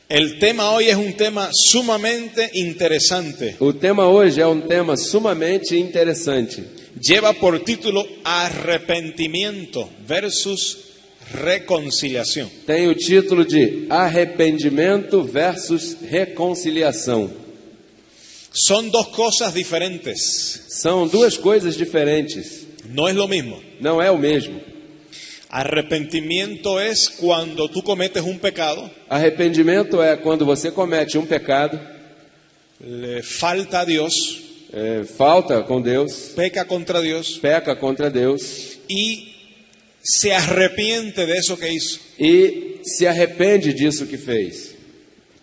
El tema hoy es un tema sumamente interesante. O tema hoje é um tema sumamente interessante. Lleva por título Arrepentimiento versus Reconciliación. Tem o título de Arrependimento versus Reconciliação. Son dos cosas diferentes. São duas coisas diferentes. No es lo mismo. Não é o mesmo. Arrepentimiento es cuando tú cometes un pecado, Arrependimento é quando você comete um pecado, le falta a Dios, falta com Deus, peca contra Dios peca contra Deus y se arrepiente de eso que hizo. e se arrepende disso que fez.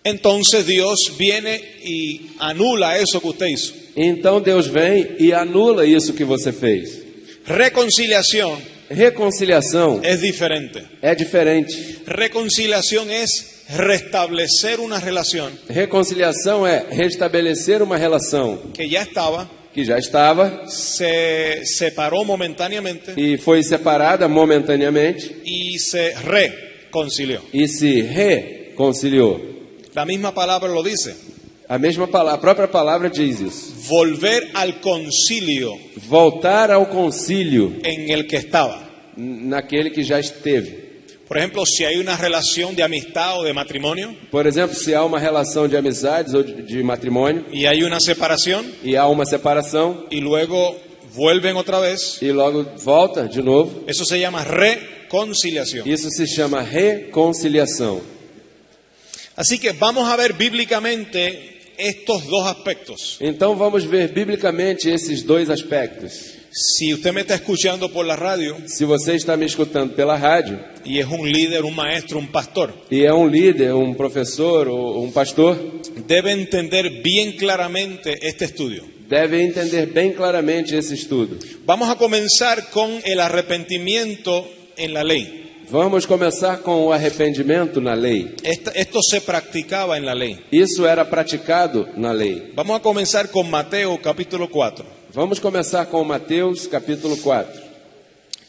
Entonces Dios viene y anula eso que usted hizo. Então Deus vem e anula isso que você fez. Reconciliación Reconciliação es diferente. é diferente. Reconciliación es restablecer una relación Reconciliação é restabelecer uma relação que ya estaba, que já estava se separó momentáneamente e foi separada momentaneamente y se reconcilió. e se reconciliou. La misma palabra lo dice. A mesma palavra, a própria palavra diz isso. Volver al concilio Voltar ao concílio en el que estaba. naquele que já esteve. Por ejemplo, si hay una relación de amistad o de matrimonio Por exemplo, se há uma relação de amizades ou de matrimônio y hay una separación e há uma separação y luego vuelven otra vez, e logo volta de novo, eso se llama reconciliación. isso se chama reconciliação. Así que vamos a ver bíblicamente estos dos aspectos. Então vamos ver biblicamente esses dois aspectos. Si usted me está escuchando por la radio Se você está me escutando pela rádio y es un líder, un maestro, un pastor, e é um líder, um professor ou um pastor, debe entender bien claramente este estudio. deve entender bem claramente esse estudo. Vamos a comenzar con el arrepentimiento en la ley. Vamos começar com o arrependimento na lei. Esto se practicaba en la ley. Isso era praticado na lei. Vamos a comenzar con Mateo capítulo 4. Vamos começar com Mateus capítulo 4.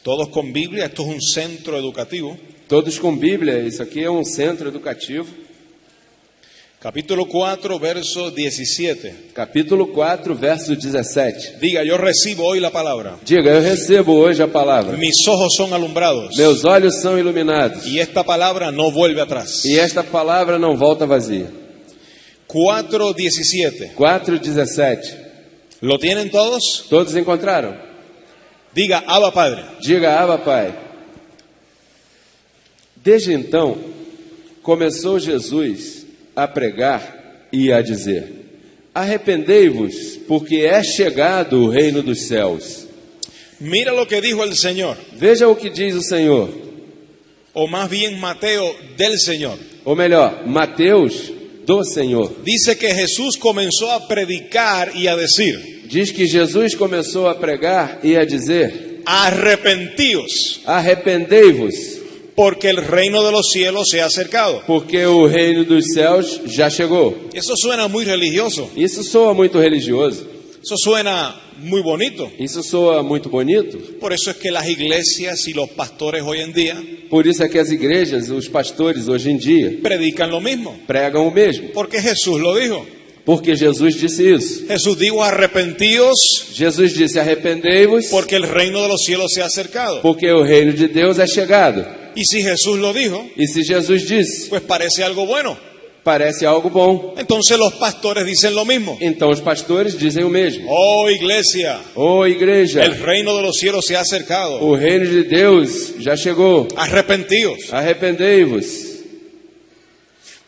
Todos con Biblia, esto es un centro educativo. Todos com Bíblia, isso aqui é um centro educativo. Capítulo 4, verso 17. Capítulo 4, verso 17. Diga, yo recibo hoy la palabra. Diga, eu recebo hoje a palavra. Mis ojos son alumbrados. Meus olhos são iluminados. Y esta palabra no vuelve atrás. E esta palavra não volta vazia. 4:17. 4:17. ¿Lo tienen todos? Todos encontraram? Diga, Abba Padre. Diga, Abba, Pai. Desde então, começou Jesus a pregar e a dizer: arrependei-vos, porque é chegado o reino dos céus. Mira lo que dijo el Señor, Veja o que diz o Senhor, o más bien Mateo del Señor. ou melhor, Mateus do Senhor. Dice que Jesús comenzó a predicar y a decir, Diz que Jesus começou a pregar e a dizer: arrepentíos, arrependei-vos, porque el reino de los cielos se ha acercado. porque o reino dos céus já chegou. Eso suena muy religioso, Isso soa muito religioso. eso suena muy bonito. Isso soa muito bonito. Por eso es que las iglesias y los pastores hoy en día Por isso é que as igrejas, os pastores hoje em dia, predican lo mismo, pregam o mesmo. porque Jesús lo dijo. Porque Jesus disse isso. Jesús dijo, arrepentíos, Jesus disse: arrependei-vos, porque el reino de los cielos se ha acercado. porque o reino de Deus é chegado. Y si Jesús lo dijo, E se Jesus disse, pues parece algo bueno. parece algo bom. Entonces los pastores dicen lo mismo. Então os pastores dizem o mesmo. Oh iglesia, Ô igreja, el reino de los cielos se ha acercado. o reino de Deus já chegou. Arrepentíos. Arrependei-vos.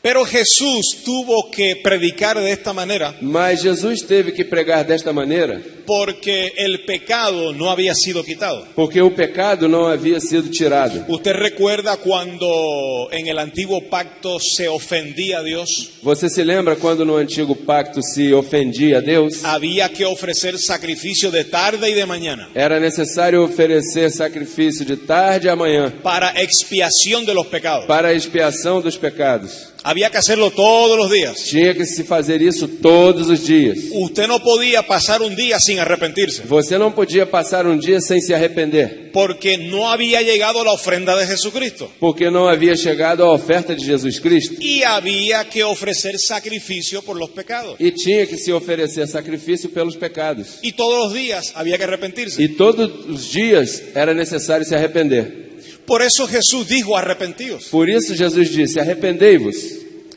Pero Jesús tuvo que predicar de esta manera Mas Jesus teve que pregar desta maneira porque el pecado no había sido quitado. porque o pecado não havia sido tirado. ¿Usted recuerda cuando en el antiguo pacto se ofendía a Dios? Você se lembra quando no antigo pacto se ofendia a Deus? Había que ofrecer sacrificio de tarde y de mañana Era necessário oferecer sacrifício de tarde a manhã para expiación de los pecados. para a expiação dos pecados. Había que hacerlo todos los días. Tinha que se fazer isso todos os dias. Usted no podía pasar un día sin arrepentirse, Você não podia passar um dia sem se arrepender, porque no había llegado la ofrenda de Jesucristo. porque não havia chegado a oferta de Jesus Cristo. Y había que ofrecer sacrificio por los pecados. E tinha que se oferecer sacrifício pelos pecados. Y todos los días había que arrepentirse. E todos os dias era necessário se arrepender. Por eso Jesús dijo arrepentidos. Por isso Jesus disse, arrependei-vos.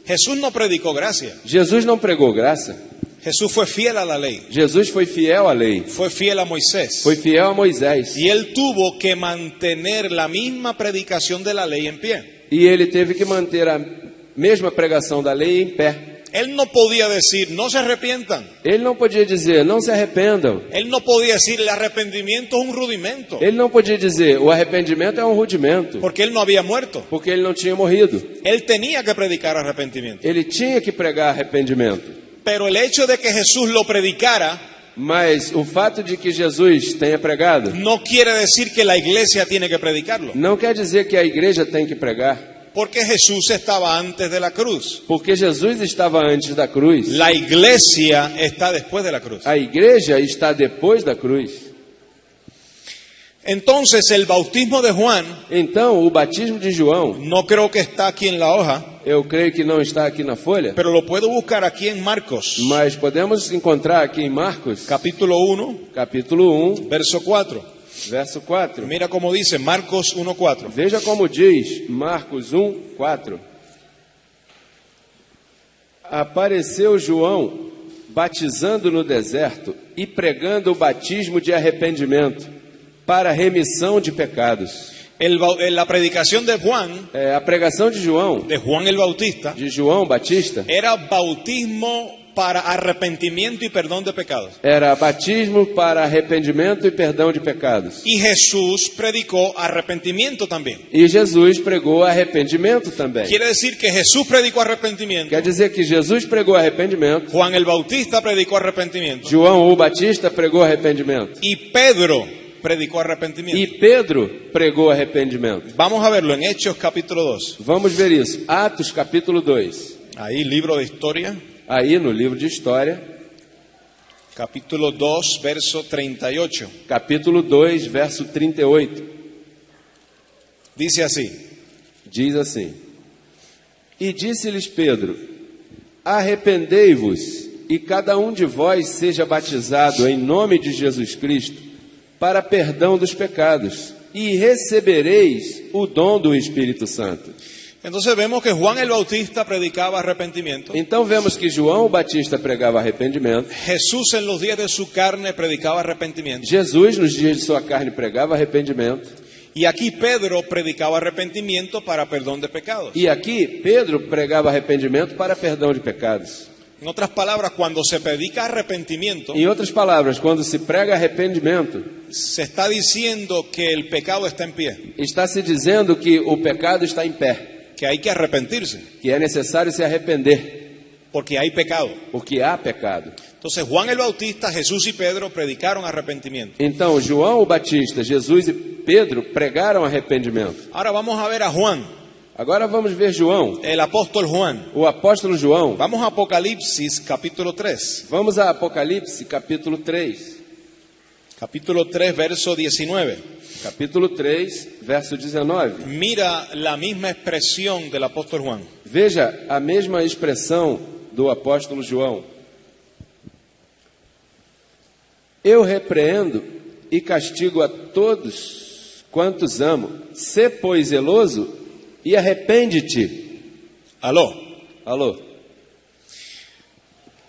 Jesús no predicó gracia. Jesus não pregou graça. Jesús fue fiel a la ley. Jesus foi fiel à lei. Fue fiel a Moisés. Foi fiel a Moisés. Y él tuvo que mantener la misma predicación de la ley en pie. E ele teve que manter a mesma pregação da lei em pé. Él no podía decir, no se arrepientan. Ele não podia dizer, não se arrependam. Él no podía decir, el arrepentimiento es un rudimento. Ele não podia dizer, o arrependimento é um rudimento. Porque él no había muerto. Porque ele não tinha morrido. Él tenía que predicar arrepentimiento. Ele tinha que pregar arrependimento. Pero el hecho de que Jesús lo predicara Mas o fato de que Jesus tenha pregado no quiere decir que la iglesia tiene que predicarlo. não quer dizer que a igreja tem que pregar. Porque Jesús estaba antes de la cruz. Porque Jesus estava antes da cruz. La iglesia está después de la cruz. A igreja está depois da cruz. Entonces el bautismo de Juan, Então, o batismo de João, no creo que está aquí en la hoja, eu creio que não está aqui na folha, pero lo puedo buscar aquí en Marcos, mas podemos encontrar aqui em Marcos, capítulo 1, capítulo 1, verso 4. verso 4. Mira cómo dice Marcos 1:4. Veja como diz Marcos 1, 4. Apareceu João batizando no deserto e pregando o batismo de arrependimento para a remissão de pecados. La predicación de Juan A pregação de João el Bautista, Batista, era bautismo para arrepentimiento y perdón de pecados. era batismo para arrependimento e perdão de pecados. Y Jesús predicó arrepentimiento también. E Jesus pregou arrependimento também. Quiere decir que Jesús predicó arrepentimiento, Quer dizer que Jesus pregou arrependimento, Juan el Bautista predicó arrepentimiento João o Batista pregou arrependimento y Pedro predicó arrepentimiento. e Pedro pregou arrependimento. Vamos a verlo en Hechos capítulo 2. Vamos ver isso. Atos capítulo 2. Ahí, libro de historia, Aí no livro de História, capítulo 2, verso 38. capítulo 2, verso 38. Dice así: Diz assim: E disse-lhes Pedro: Arrependei-vos, e cada um de vós seja batizado em nome de Jesus Cristo, para perdão dos pecados, e recebereis o dom do Espírito Santo. Entonces vemos que Juan el Bautista predicaba arrepentimiento. Então vemos que João Batista pregava arrependimento, Jesús en los días de su carne predicaba arrepentimiento. Jesus nos dias de sua carne pregava arrependimento, Y aquí Pedro predicaba arrepentimiento para perdón de pecados. e aqui Pedro pregava arrependimento para perdão de pecados. En otras palabras, cuando se predica arrepentimiento, Em outras palavras, quando se prega arrependimento, se está diciendo que el pecado está en pie, está se dizendo que o pecado está em pé, que hay que arrepentirse, que é necessário se arrepender, porque hay pecado. porque há pecado. Entonces Juan el Bautista, Jesús y Pedro predicaron arrepentimiento. Então, João o Batista, Jesus e Pedro pregaram arrependimento. Ahora vamos a ver a Juan, Agora vamos ver João, el apóstol Juan. o apóstolo João. Vamos a Apocalipsis capítulo 3. Vamos a Apocalipse, capítulo 3. Capítulo 3, verso 19. Capítulo 3, verso 19. Mira la misma expresión del apóstol Juan. Veja a mesma expressão do apóstolo João. Eu repreendo e castigo a todos quantos amo. Sê, pois, zeloso e arrepende-te. Aló. Alô?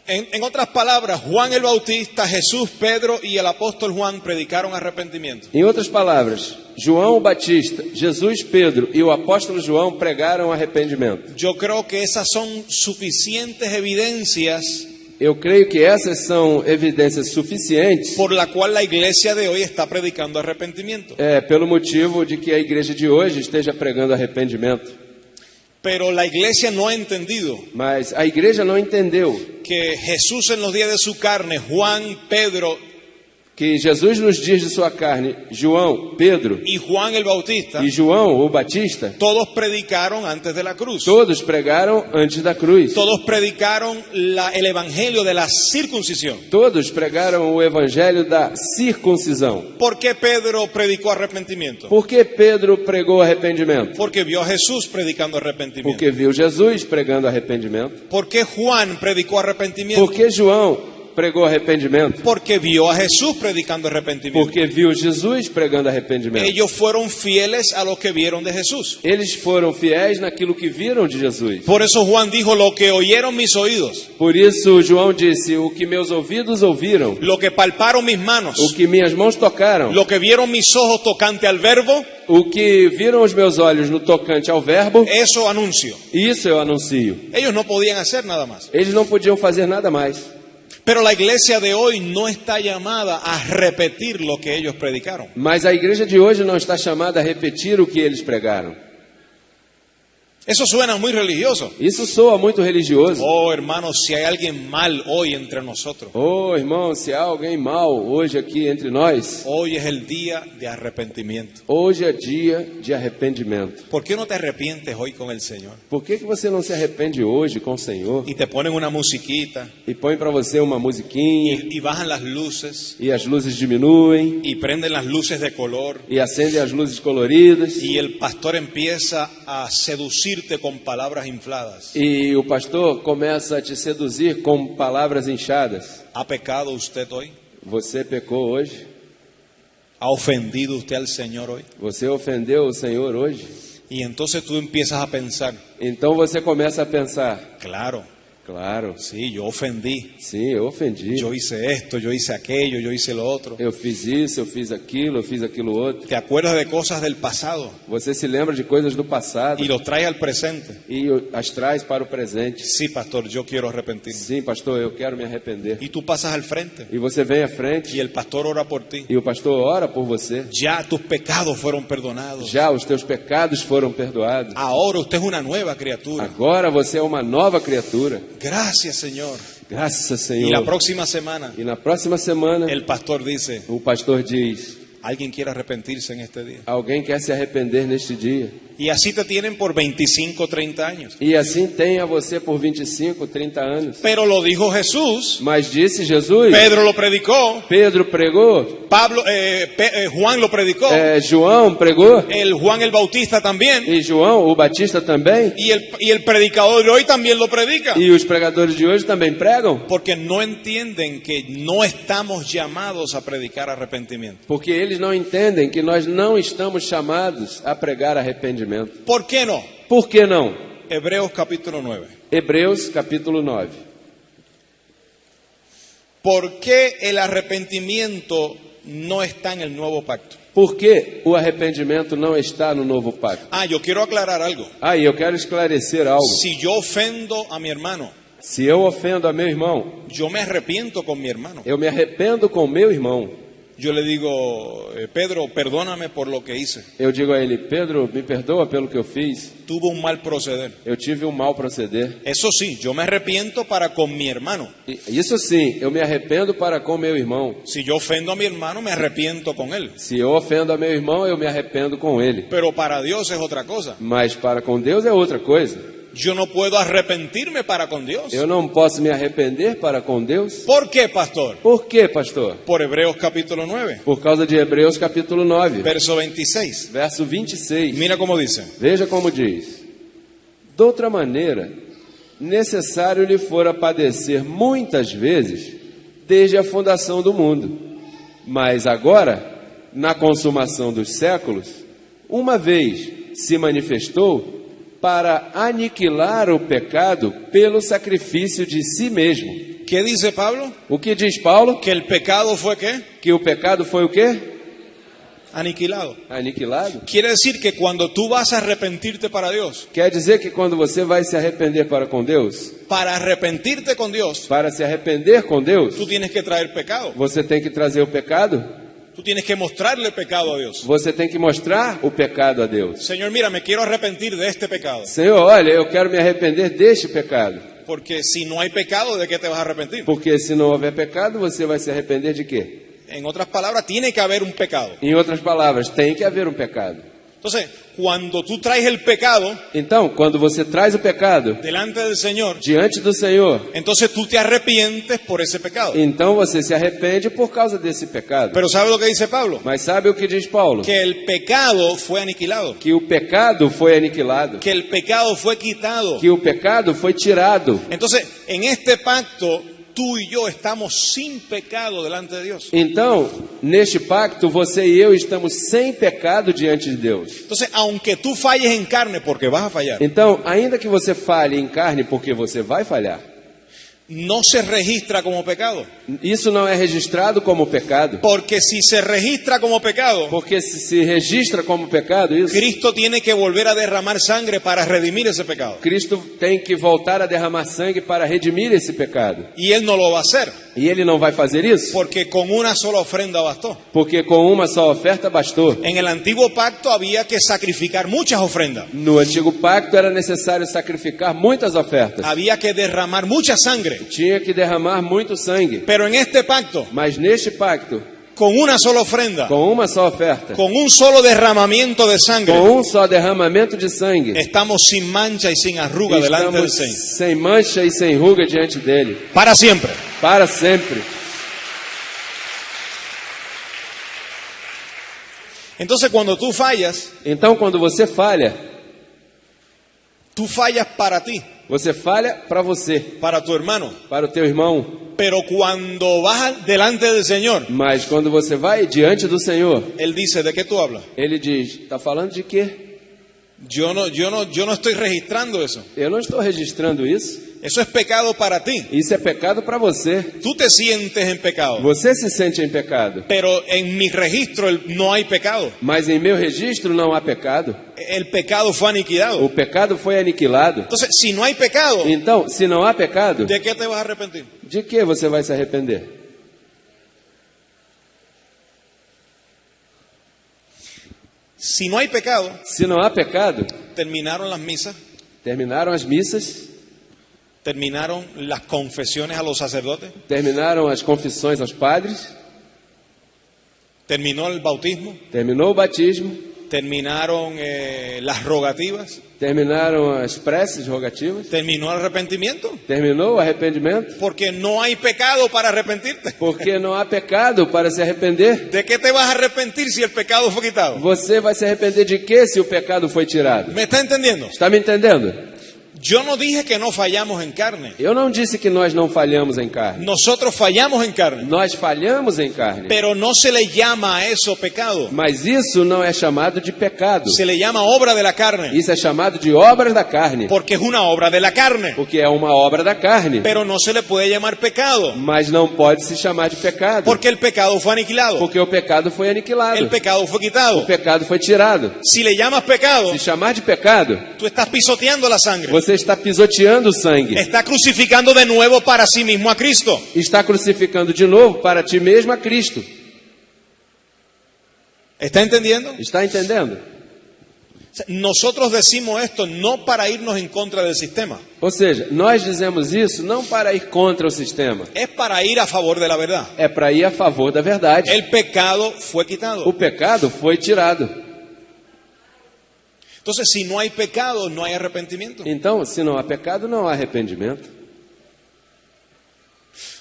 En otras palabras, Juan el Bautista, Jesús, Pedro y el apóstol Juan predicaron arrepentimiento. Em outras palavras, João Batista, Jesus, Pedro e o apóstolo João pregaram arrependimento. Yo creo que esas son suficientes evidencias Eu creio que essas são evidências suficientes por la cual la iglesia de hoy está predicando arrepentimiento. pelo motivo de que a igreja de hoje esteja pregando arrependimento. Pero la iglesia no ha entendido Mas a igreja não entendeu que Jesús en los días de su carne, Juan, Pedro que Jesus nos dias de sua carne, João, Pedro y Juan el Bautista, e João, o Batista, todos predicaron antes de la cruz. todos pregaram antes da cruz. Todos predicaron el evangelio de la circuncisión. Todos pregaram o evangelho da circuncisão. ¿Por qué Pedro predicó arrepentimiento? Por que Pedro pregou arrependimento? Porque vio a Jesús predicando arrepentimiento. Porque viu Jesus pregando arrependimento. ¿Por qué Juan predicó arrepentimiento? Por que João pregou arrependimento? Porque vio a Jesús predicando arrepentimiento. Porque viu Jesus pregando arrependimento. Ellos fueron fieles a lo que vieron de Jesús. Eles foram fiéis naquilo que viram de Jesus. Por eso Juan dijo, lo que oyeron mis oídos, Por isso João disse, o que meus ouvidos ouviram, lo que palparon mis manos, o que minhas mãos tocaram, lo que vieron mis ojos tocante al verbo, o que viram os meus olhos no tocante ao verbo, eso anuncio. isso eu anuncio. Ellos no podían hacer nada más. Eles não podiam fazer nada mais. Pero la iglesia de hoy no está llamada a repetir lo que ellos predicaron. Mas a igreja de hoje não está chamada a repetir o que eles pregaram. Eso suena muy religioso. Isso soa muito religioso. Oh, hermanos, si hay alguien mal hoy entre nosotros, Oh, irmão, se há alguém mal hoje aqui entre nós, hoy es el día de arrepentimiento. hoje é dia de arrependimento. ¿Por qué no te arrepientes hoy con el Señor? Por que você não se arrepende hoje com o Senhor Y te ponen una musiquita e põe para você uma musiquinha y bajan las luces e as luzes diminuem y prenden las luces de color e acendem as luzes coloridas y el pastor empieza a seducirte con palabras infladas? e o pastor começa a te seduzir com palavras inchadas? ¿Ha pecado usted hoy? Você pecou hoje? ¿Ha ofendido usted al Señor hoy? Você ofendeu o Senhor hoje? Y entonces tú empiezas a pensar, Então você começa a pensar, claro, claro, sí, yo ofendí, sim, eu ofendi. yo hice esto, yo hice aquello, yo hice lo otro. Eu fiz isso, eu fiz aquilo outro. Te acuerdas de cosas del pasado Você se lembra de coisas do passado y los traes al presente. e as traz para o presente. Sí, pastor, yo quiero arrepentirme. Sim, pastor, eu quero me arrepender. Y tú pasas al frente E você vem à frente y el pastor ora por ti. e o pastor ora por você. Ya tus pecados fueron perdonados. Já os teus pecados foram perdoados. Ahora usted es una nueva criatura. Agora você é uma nova criatura. Gracias, Señor. Graças, Y la Senhor. próxima semana E na próxima semana, el pastor dice, o pastor diz, ¿alguien quiere arrepentirse en este día? alguém quer se arrepender neste dia. Y así te tienen por 25, 30 años. E assim tem a você por 25, 30 anos. Pero lo dijo Jesús, Mas disse Jesus, Pedro lo predicó, Pedro pregou, Juan lo predicó, João pregou, Juan el Bautista también, e João, o Batista também, y el predicador de hoy también lo predica. e os pregadores de hoje também pregam, Porque no entienden que no estamos llamados a predicar arrepentimiento. porque eles não entendem que nós não estamos chamados a pregar arrependimento. ¿Por qué no? Por que não? Hebreos capítulo 9. Hebreus capítulo 9. ¿Por qué el arrepentimiento no está en el nuevo pacto? Por que o arrependimento não está no novo pacto? Yo quiero aclarar algo. E eu quero esclarecer algo. Si yo ofendo a mi hermano, Se eu ofendo a meu irmão, yo me arrepiento con mi hermano. eu me arrependo com meu irmão. Yo le digo, Pedro, perdóname por lo que hice. Eu digo a ele, Pedro, me perdoa pelo que eu fiz. Tuve un mal proceder. Eu tive um mau proceder. Eso sí, yo me arrepiento para con mi hermano. E isso sim, eu me arrependo para com meu irmão. Si yo ofendo a mi hermano, me arrepiento con él. Se eu ofendo a meu irmão, eu me arrependo com ele. Pero para Dios es otra cosa. Mas para com Deus é outra coisa. Yo no puedo arrepentirme para con Dios. Eu não posso me arrepender para com Deus. ¿Por qué, pastor? Por quê, pastor? Por Hebreos capítulo 9, Por causa de Hebreus capítulo 9, verso 26. verso 26. Mira cómo dice. Veja como diz: doutra maneira, necessário lhe fora padecer muitas vezes desde a fundação do mundo. Mas agora, na consumação dos séculos, uma vez se manifestou para aniquilar o pecado pelo sacrifício de si mesmo. ¿Qué dice Pablo? O que diz Paulo? Que el pecado fue ¿qué? Que o pecado foi o quê? Aniquilado. Aniquilado. Quiere decir que cuando tú vas a arrepentirte para Dios, Quer dizer que quando você vai se arrepender para com Deus, para arrepentirte con Dios, para se arrepender com Deus, tú tienes que traer pecado. você tem que trazer o pecado, Tú tienes que mostrarle pecado a Dios. você tem que mostrar o pecado a Deus. Señor, mira, me quiero arrepentir de este pecado. Senhor, olha, eu quero me arrepender deste pecado. Porque si no hay pecado, ¿de qué te vas a arrepentir? Porque se não houver pecado, você vai se arrepender de quê? En otras palabras, tiene que haber un pecado. Em outras palavras, tem que haver um pecado. Entonces, cuando tú traes el pecado Então, quando você traz o pecado delante del Señor, diante do Senhor, entonces tú te arrepientes por esse pecado. então você se arrepende por causa desse pecado. Pero ¿sabe lo que dice Pablo? Mas sabe o que diz Paulo? Que el pecado fue aniquilado, Que o pecado foi aniquilado, que el pecado fue quitado. que o pecado foi tirado. Entonces, en este pacto, tú y yo estamos sin pecado delante de Dios. Então, neste pacto, você e eu estamos sem pecado diante de Deus. Entonces, aunque tú falles en carne, porque vas a fallar, Então, ainda que você falhe em carne, porque você vai falhar, no se registra como pecado. isso não é registrado como pecado. Porque si se registra como pecado, Porque se registra como pecado isso, Cristo tiene que volver a derramar sangre para redimir ese pecado. Cristo tem que voltar a derramar sangue para redimir esse pecado. Y Él no lo va a hacer, E ele não vai fazer isso, porque con una sola ofrenda bastó. porque com uma só oferta bastou. En el antiguo pacto había que sacrificar muchas ofrendas. No antigo pacto era necessário sacrificar muitas ofertas. Había que derramar mucha sangre. Tinha que derramar muito sangue. Pero en este pacto, Mas neste pacto, con una sola ofrenda, com uma só oferta, con un solo derramamiento de sangre, com um só derramamento de sangue, estamos sin mancha y sin arruga delante del estamos Señor. sem mancha e sem ruga diante dele, Para siempre. para sempre. Entonces, cuando tú fallas Então, quando você falha para ti, você falha para você, para tu hermano. para o teu irmão. Pero cuando vas delante del Señor, Mas quando você vai diante do Senhor, Él dice, ¿de qué tú hablas? ele diz: está falando de quê? Yo no estoy registrando eso. Eu não estou registrando isso. Eso es pecado para ti. Isso é pecado para você. Tú te sientes en pecado. Você se sente em pecado. Pero en mi registro no hay pecado. Mas em meu registro não há pecado. El pecado fue aniquilado. O pecado foi aniquilado. Entonces, si no hay pecado, Então, se não há pecado, ¿de qué te vas a arrepentir? de que você vai se arrepender? Si no hay pecado, Se não há pecado, terminaron las misas, terminaram as missas, terminaron las confesiones a los sacerdotes, terminaram as confissões aos padres, terminó el bautismo, terminou o batismo, terminaron las rogativas, terminaram as preces rogativas, terminó el arrepentimiento. terminou o arrependimento, Porque no hay pecado para arrepentirte. porque não há pecado para se arrepender. ¿De qué te vas a arrepentir si el pecado fue quitado? Você vai se arrepender de quê se o pecado foi tirado? ¿Me está entendiendo? Está me entendendo? Yo no dije que no fallamos en carne. Eu não disse que nós não falhamos em carne. Nosotros fallamos en carne. Nós falhamos em carne. Pero no se le llama a eso pecado. Mas isso não é chamado de pecado. Se le llama obra de la carne. Isso é chamado de obras da carne. Porque es una obra de la carne. Porque é uma obra da carne. Pero no se le puede llamar pecado. Mas não pode se chamar de pecado. Porque el pecado fue aniquilado. Porque o pecado foi aniquilado. El pecado fue O quitado. pecado foi tirado. Si le llamas pecado, Se chamar de pecado, tú estás pisoteando la sangre. você está pisoteando o sangue. Está crucificando de nuevo para sí mismo a Cristo. Está crucificando de novo para ti mesmo a Cristo. ¿Está entendiendo? Está entendendo? Nosotros decimos esto no para irnos en contra del sistema, Ou seja, nós dizemos isso não para ir contra o sistema. es para ir a favor de la verdad. É para ir a favor da verdade. El pecado fue quitado. O pecado foi tirado. Entonces, si no hay pecado, no hay arrepentimiento. Então, se não há pecado, não há arrependimento.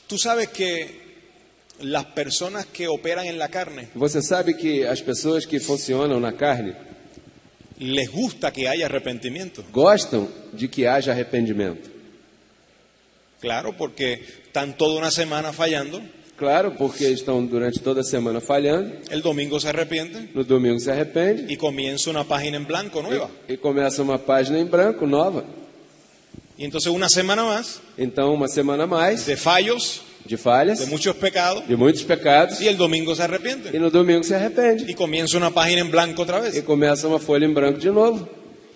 Tú sabes que las personas que operan en la carne Você sabe que as pessoas que funcionam na carne les gusta que haya arrepentimiento. gostam de que haja arrependimento. Claro, porque están toda una semana fallando, Claro, porque estão durante toda a semana falhando, el domingo se arrepienten no domingo se arrepende y comienza una página en blanco nueva. e começa uma página em branco nova. Y entonces una semana más Então, uma semana a mais de fallos, de falhas, de muchos pecados, de muitos pecados, y el domingo se e arrepienten no domingo se arrepende y comienza una página en blanco otra e vez. começa uma folha em branco de novo.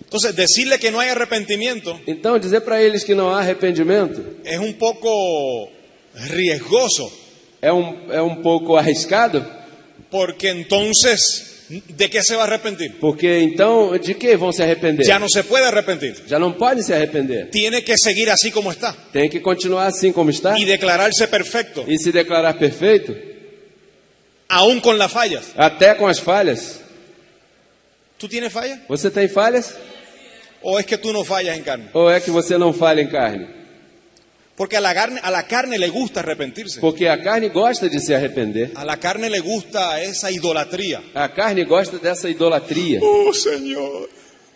Entonces, decirle que no hay arrepentimiento Então, dizer para eles que não há arrependimento es un poco riesgoso, é um pouco arriscado, porque entonces, ¿de qué se va a arrepentir? porque então de que vão se arrepender? Ya no se puede arrepentir. Já não pode se arrepender. Tiene que seguir así como está Tem que continuar assim como está y declararse perfecto. e se declarar perfeito. aún con las fallas. até com as falhas. ¿Tú tienes fallas? Você tem falhas? ¿O es que tú no fallas en carne? Ou é que você não falha em carne? Porque a la carne le gusta arrepentirse. Porque a carne gosta de se arrepender. A la carne le gusta esa idolatría. A carne gosta dessa idolatria. Oh, Señor,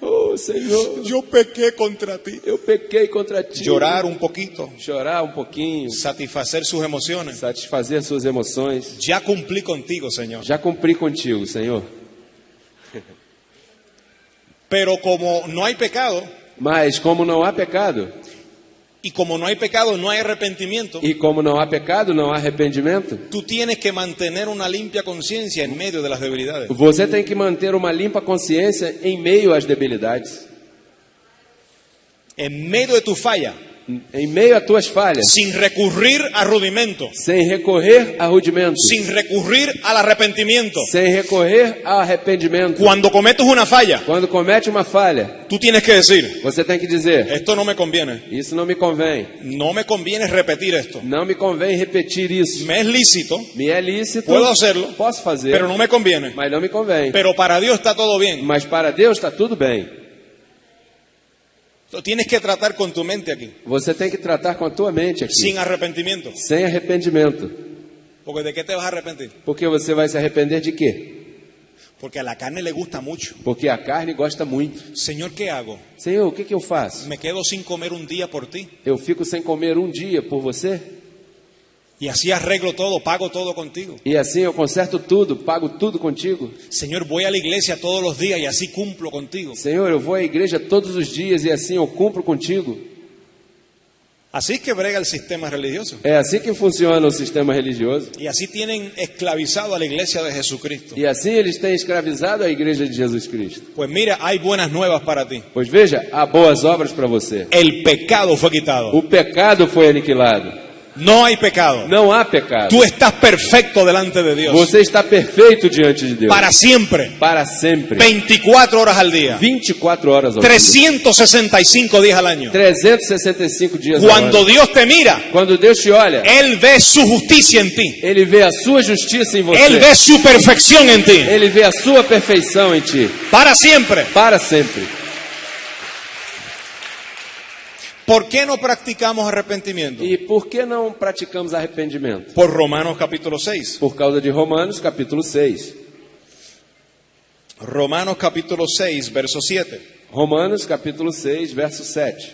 Oh, Senhor, yo pequé contra ti. eu pequei contra ti. Llorar un poquito, Chorar um pouquinho, satisfacer sus emociones. satisfazer suas emoções. Ya cumplí contigo, Señor. Já cumpri contigo, Senhor. Pero como no hay pecado, Mas como não há pecado, y como no hay pecado, no hay arrepentimiento, e como não há pecado, não há arrependimento, tú tienes que mantener una limpia conciencia en medio de las debilidades. você tem que manter uma limpa consciência em meio às debilidades. En medio de tu falla, Em meio a tuas falhas, sin recurrir a rudimentos, sem recorrer a rudimentos, sin recurrir al arrepentimiento. sem recorrer ao arrependimento. Cuando cometes una falla, Quando comete uma falha, tú tienes que decir, você tem que dizer: esto no me conviene, isso não me convém, no me conviene repetir esto. não me convém repetir isso. Me es lícito, Me é lícito, puedo hacerlo, posso fazer, pero no me conviene. mas não me convém. Pero para Dios está todo bien. Mas para Deus está tudo bem. Tienes que tratar con tu mente aquí, Você tem que tratar com a tua mente aqui, sin arrepentimiento. sem arrependimento. Porque ¿de qué te vas a arrepentir? Porque você vai se arrepender de quê? Porque a la carne le gusta mucho. Porque a carne gosta muito. Señor, ¿qué hago? Senhor, o que eu faço? Me quedo sin comer un día por ti. Eu fico sem comer um dia por você? Y así arreglo todo, pago todo contigo. E assim eu conserto tudo, pago tudo contigo? Señor, voy a la iglesia todos los días y así cumplo contigo. Senhor, eu vou à igreja todos os dias e assim eu cumpro contigo? Así que brega el sistema religioso. É assim que funciona o sistema religioso. Y así tienen esclavizado a la iglesia de Jesucristo. E assim eles têm escravizado a igreja de Jesus Cristo. Pues mira, hay buenas nuevas para ti. Pois veja, há boas obras para você. El pecado fue quitado. O pecado foi aniquilado. No hay pecado. Não há pecado. Tú estás perfecto delante de Dios. Você está perfeito diante de Deus. Para siempre. Para sempre. 24 horas al día. 24 horas ao dia. 365 días al año. 365 dias ao Cuando ano. Dios te mira, Quando Deus te olha, Él ve su justicia en ti. Ele vê a sua justiça em você. Él ve su perfección en ti. Ele vê a sua perfeição em ti. Para siempre. Para sempre. ¿Por qué no practicamos arrepentimiento? E por que não praticamos arrependimento? Por Romanos capítulo 6. Por causa de Romanos, capítulo 6. Romanos capítulo 6, verso 7. Romanos, capítulo 6, verso 7.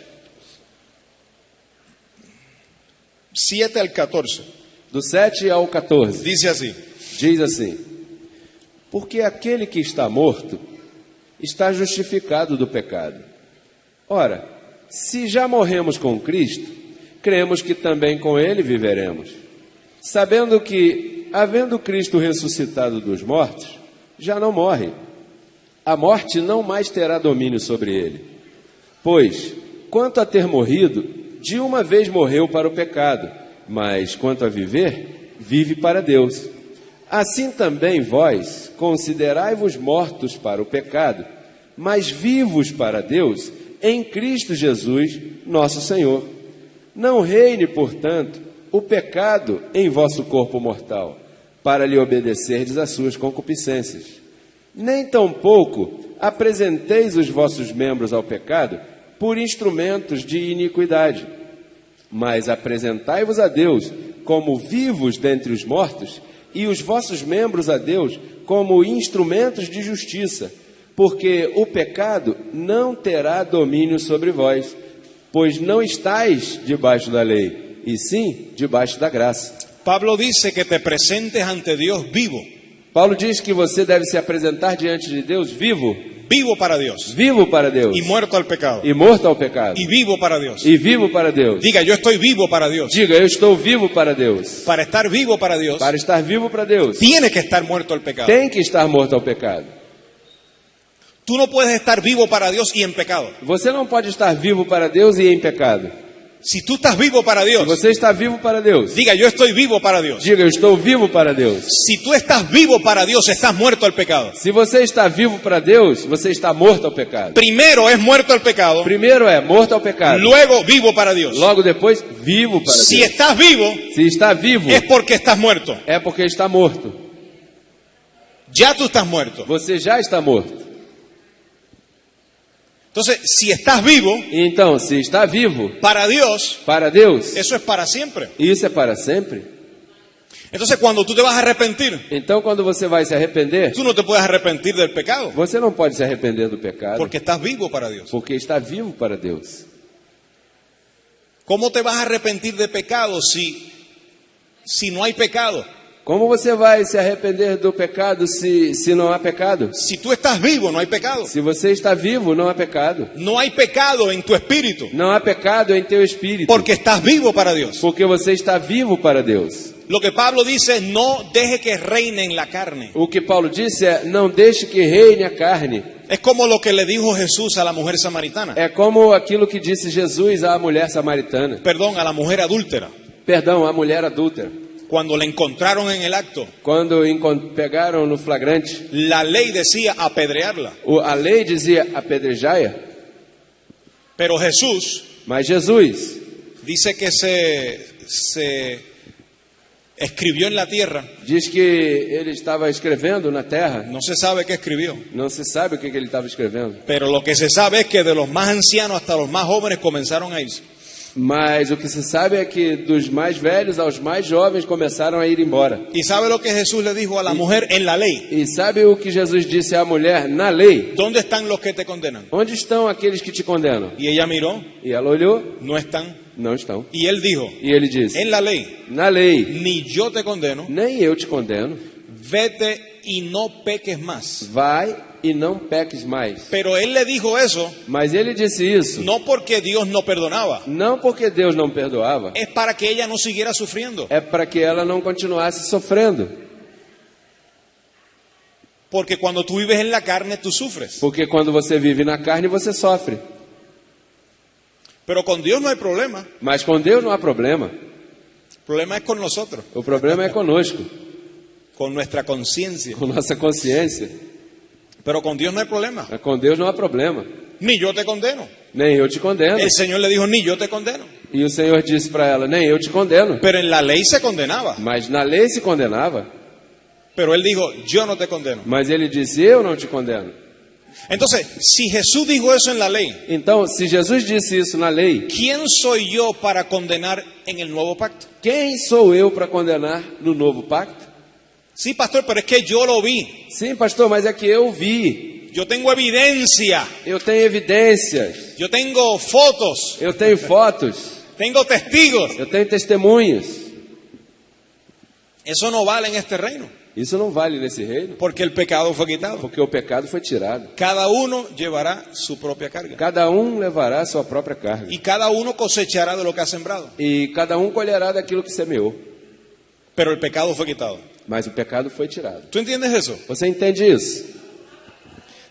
7 al 14. Do 7 ao 14. Dice así. Diz assim: porque aquele que está morto está justificado do pecado. Ora, se já morremos com Cristo, cremos que também com Ele viveremos, sabendo que, havendo Cristo ressuscitado dos mortos, já não morre. A morte não mais terá domínio sobre ele. Pois, quanto a ter morrido, de uma vez morreu para o pecado, mas quanto a viver, vive para Deus. Assim também vós, considerai-vos mortos para o pecado, mas vivos para Deus, em Cristo Jesus, nosso Senhor. Não reine, portanto, o pecado em vosso corpo mortal, para lhe obedecerdes às suas concupiscências. Nem tampouco apresenteis os vossos membros ao pecado por instrumentos de iniquidade, mas apresentai-vos a Deus como vivos dentre os mortos, e os vossos membros a Deus como instrumentos de justiça, porque o pecado não terá domínio sobre vós, pois não estáis debaixo da lei, e sim debaixo da graça. Pablo dice que te presentes ante Dios vivo. Paulo diz que você deve se apresentar diante de Deus vivo, Vivo para Dios. vivo para Deus, Y muerto al pecado. e morto ao pecado, Y vivo para Dios. e vivo para Deus. Diga, yo estoy vivo para Dios. Diga, eu estou vivo para Deus. Para estar vivo para Dios, Para estar vivo para Deus, tiene que estar muerto al pecado. tem que estar morto ao pecado. Tú no puedes estar vivo para Dios y en pecado. Você não pode estar vivo para Deus e em pecado. Si tú estás vivo para Se Dios, você está vivo para Deus, diga, yo estoy vivo para Dios. diga, eu estou vivo para Deus. Si tú estás vivo para Dios, estás muerto al pecado. Se você está vivo para Deus, você está morto ao pecado. Primero es muerto al pecado, Primeiro é morto ao pecado. luego vivo para Dios. Logo depois, vivo para Si Deus. estás vivo, Se está vivo, es porque estás muerto. é porque está morto. Ya tú estás muerto. Você já está morto. Entonces, si estás vivo, Então, se está vivo, para Dios, para Deus, eso es para siempre. isso é para sempre. Entonces, cuando tú te vas a arrepentir, Então, quando você vai se arrepender, tú no te puedes arrepentir del pecado, você não pode se arrepender do pecado, porque estás vivo para Dios. porque está vivo para Deus. ¿Cómo te vas a arrepentir de pecado si no hay pecado? Como você vai se arrepender do pecado se não há pecado? Si tú estás vivo, no hay pecado. Se você está vivo, não há pecado. No hay pecado en tu espíritu, Não há pecado em teu espírito, porque estás vivo para Dios. porque você está vivo para Deus. Lo que Pablo dice es: no deje que reine en la carne. O que Paulo disse é: não deixe que reine a carne. Es como lo que le dijo Jesús a la mujer samaritana. É como aquilo que disse Jesus à mulher samaritana. Perdón, a la mujer adúltera. Perdão, à mulher adúltera. Cuando la encontraron en el acto, Quando pegaram no flagrante, la ley decía apedrearla. a lei dizia apedrejai-a, Pero Jesús mas Jesus dice que se escribió en la tierra. diz que ele estava escrevendo na terra. No se sabe qué escribió. Não se sabe o que ele estava escrevendo. Pero lo que se sabe es que de los más ancianos hasta los más jóvenes comenzaron a irse. Mas o que se sabe é que dos mais velhos aos mais jovens começaram a ir embora. ¿Y sabe lo que Jesús le dijo a la mujer en la ley? E sabe o que Jesus disse à mulher na lei? ¿Dónde están los que te condenan? Onde estão aqueles que te condenam? Y ella miró, E ela olhou, no están. não estão. Y él dijo, E ele disse: en la ley, na lei, ni yo te condeno, nem eu te condeno. vete y no peques más. Vai e não peques mais. Pero él le dijo eso Mas ele disse isso no porque Dios no perdonaba, não porque Deus não perdoava, es para que ella no siguiera sufriendo. é para que ela não continuasse sofrendo. Porque cuando tú vives en la carne, tú sufres. Porque quando você vive na carne, você sofre. Pero con Dios no hay problema. Mas com Deus não há problema. El problema es con nosotros, O problema é conosco, con nuestra conciencia. com nossa consciência. Pero con Dios no hay problema. Mas com Deus não há problema. Ni yo te condeno. Nem eu te condeno. El Señor le dijo, ni yo te condeno. E o Senhor disse para ela: nem eu te condeno. Pero en la ley se condenaba. Mas na lei se condenava. Pero él dijo, yo no te condeno. Mas ele disse: eu não te condeno. Entonces, si Jesús dijo eso en la ley, Então, se Jesus disse isso na lei, ¿quién soy yo para condenar en el nuevo pacto? quem sou eu para condenar no novo pacto? Sí, pastor, pero es que yo lo vi. Sim, pastor, mas é que eu vi. Yo tengo evidencia. Eu tenho evidências. Yo tengo fotos. Eu tenho fotos. Tengo testigos. Eu tenho testemunhas. Eso no vale en este reino. Isso não vale nesse reino, Porque el pecado fue quitado. porque o pecado foi tirado. Cada uno llevará su propia carga. Cada um levará a sua própria carga. Y cada uno cosechará de lo que ha sembrado. E cada um colherá daquilo que semeou. Pero el pecado fue quitado. Mas o pecado foi tirado. ¿Tú entiendes eso? Você entende isso?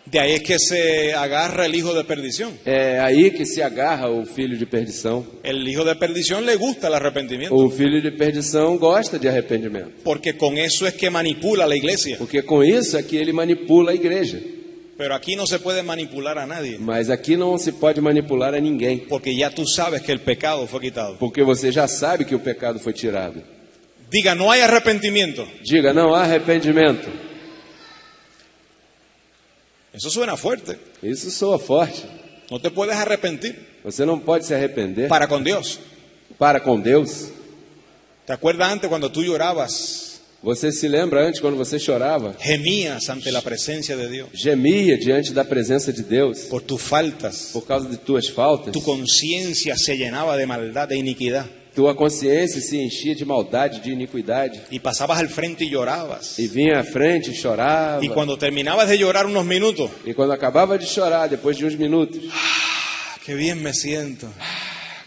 De ahí es que se agarra el hijo de perdición. É aí que se agarra o filho de perdição. El hijo de perdición le gusta el arrepentimiento. O filho de perdição gosta de arrependimento. Porque con eso es que manipula la iglesia. Porque com isso é que ele manipula a igreja. Pero aquí no se puede manipular a nadie. Mas aqui não se pode manipular a ninguém. Porque ya tú sabes que el pecado fue quitado. Porque você já sabe que o pecado foi tirado. Diga, no hay arrepentimiento. Diga: não há arrependimento. Eso suena fuerte. Isso soa forte. No te puedes arrepentir Você não pode se arrepender para con Dios. para com Deus. ¿Te acuerdas antes cuando tú llorabas? Você se lembra antes quando você chorava? Gemías ante la presencia de Dios. Gemia diante da presença de Deus Por tus faltas. por causa de tuas faltas. Tu conciencia se llenaba de maldad, de iniquidad. Tua consciência se enchia de maldade, de iniquidade. Y pasabas al frente y llorabas. E vinha à frente e chorava. Y cuando terminabas de llorar unos minutos, E quando acabava de chorar, depois de uns minutos, qué bien me siento.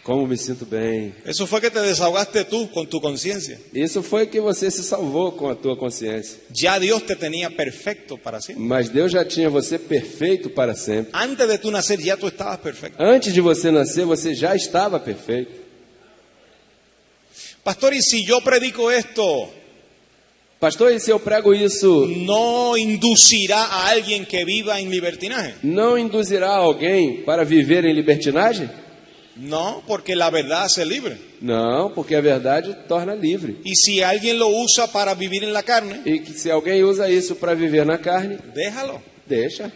como me sinto bem. Eso fue que te desahogaste tú con tu conciencia. Isso foi que você se salvou com a tua consciência. Ya Dios te tenía perfecto para siempre. Mas Deus já tinha você perfeito para sempre. Antes de tú nacer ya tú estabas perfecto. Antes de você nascer, você já estava perfeito. Pastor, y si yo predico esto, Pastor, e se eu prego isso, ¿no inducirá a alguien que viva en libertinaje? não induzirá alguém para viver em libertinagem? No, porque la verdad hace libre. Não, porque a verdade torna livre. Y si alguien lo usa para vivir en la carne, E que se alguém usa isso para viver na carne, déjalo. deixa.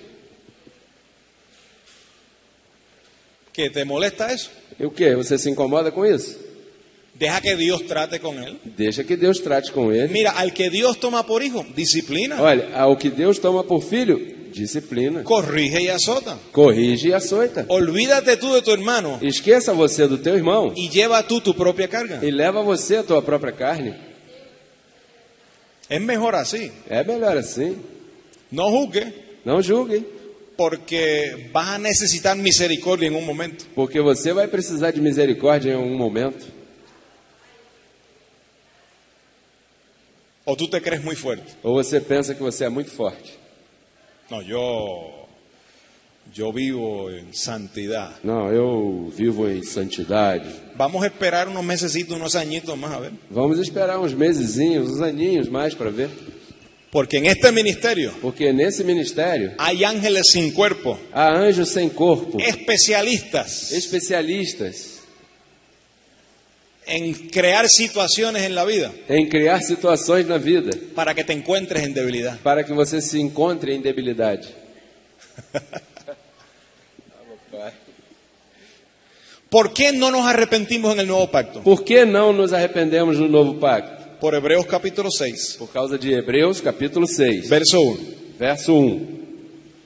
¿Que te molesta eso? E o quê? Você se incomoda com isso? Deja que Dios trate con él. Deixa que Deus trate com ele. Mira, al que Dios toma por hijo, disciplina, Olha, ao que Deus toma por filho, disciplina. corrige y azota. Corrige e açoita. Olvídate tú de tu hermano Esqueça você do teu irmão y lleva tú tu propia carga. e leva você a tua própria carne. Es mejor así. É melhor assim. No juzgue, Não julgue, porque vas a necesitar misericordia en un momento. porque você vai precisar de misericórdia em algum momento. O tú te crees muy fuerte. Ou você pensa que você é muito forte. No, yo vivo en santidad. Não, eu vivo em santidade. Vamos a esperar unos mesecitos, unos añitos más a ver. Vamos esperar uns mesezinhos, uns aninhos mais para ver. Porque en este ministerio Porque nesse ministério hay ángeles sin cuerpo, há anjos sem corpo, especialistas especialistas en crear situaciones en la vida em criar situações na vida para que te encuentres en debilidad. para que você se encontre em debilidade. ¿Por qué no nos arrepentimos en el nuevo pacto? Por que não nos arrependemos no novo pacto? Por Hebreos capítulo 6, Por causa de Hebreus capítulo 6, verso 1. verso 1.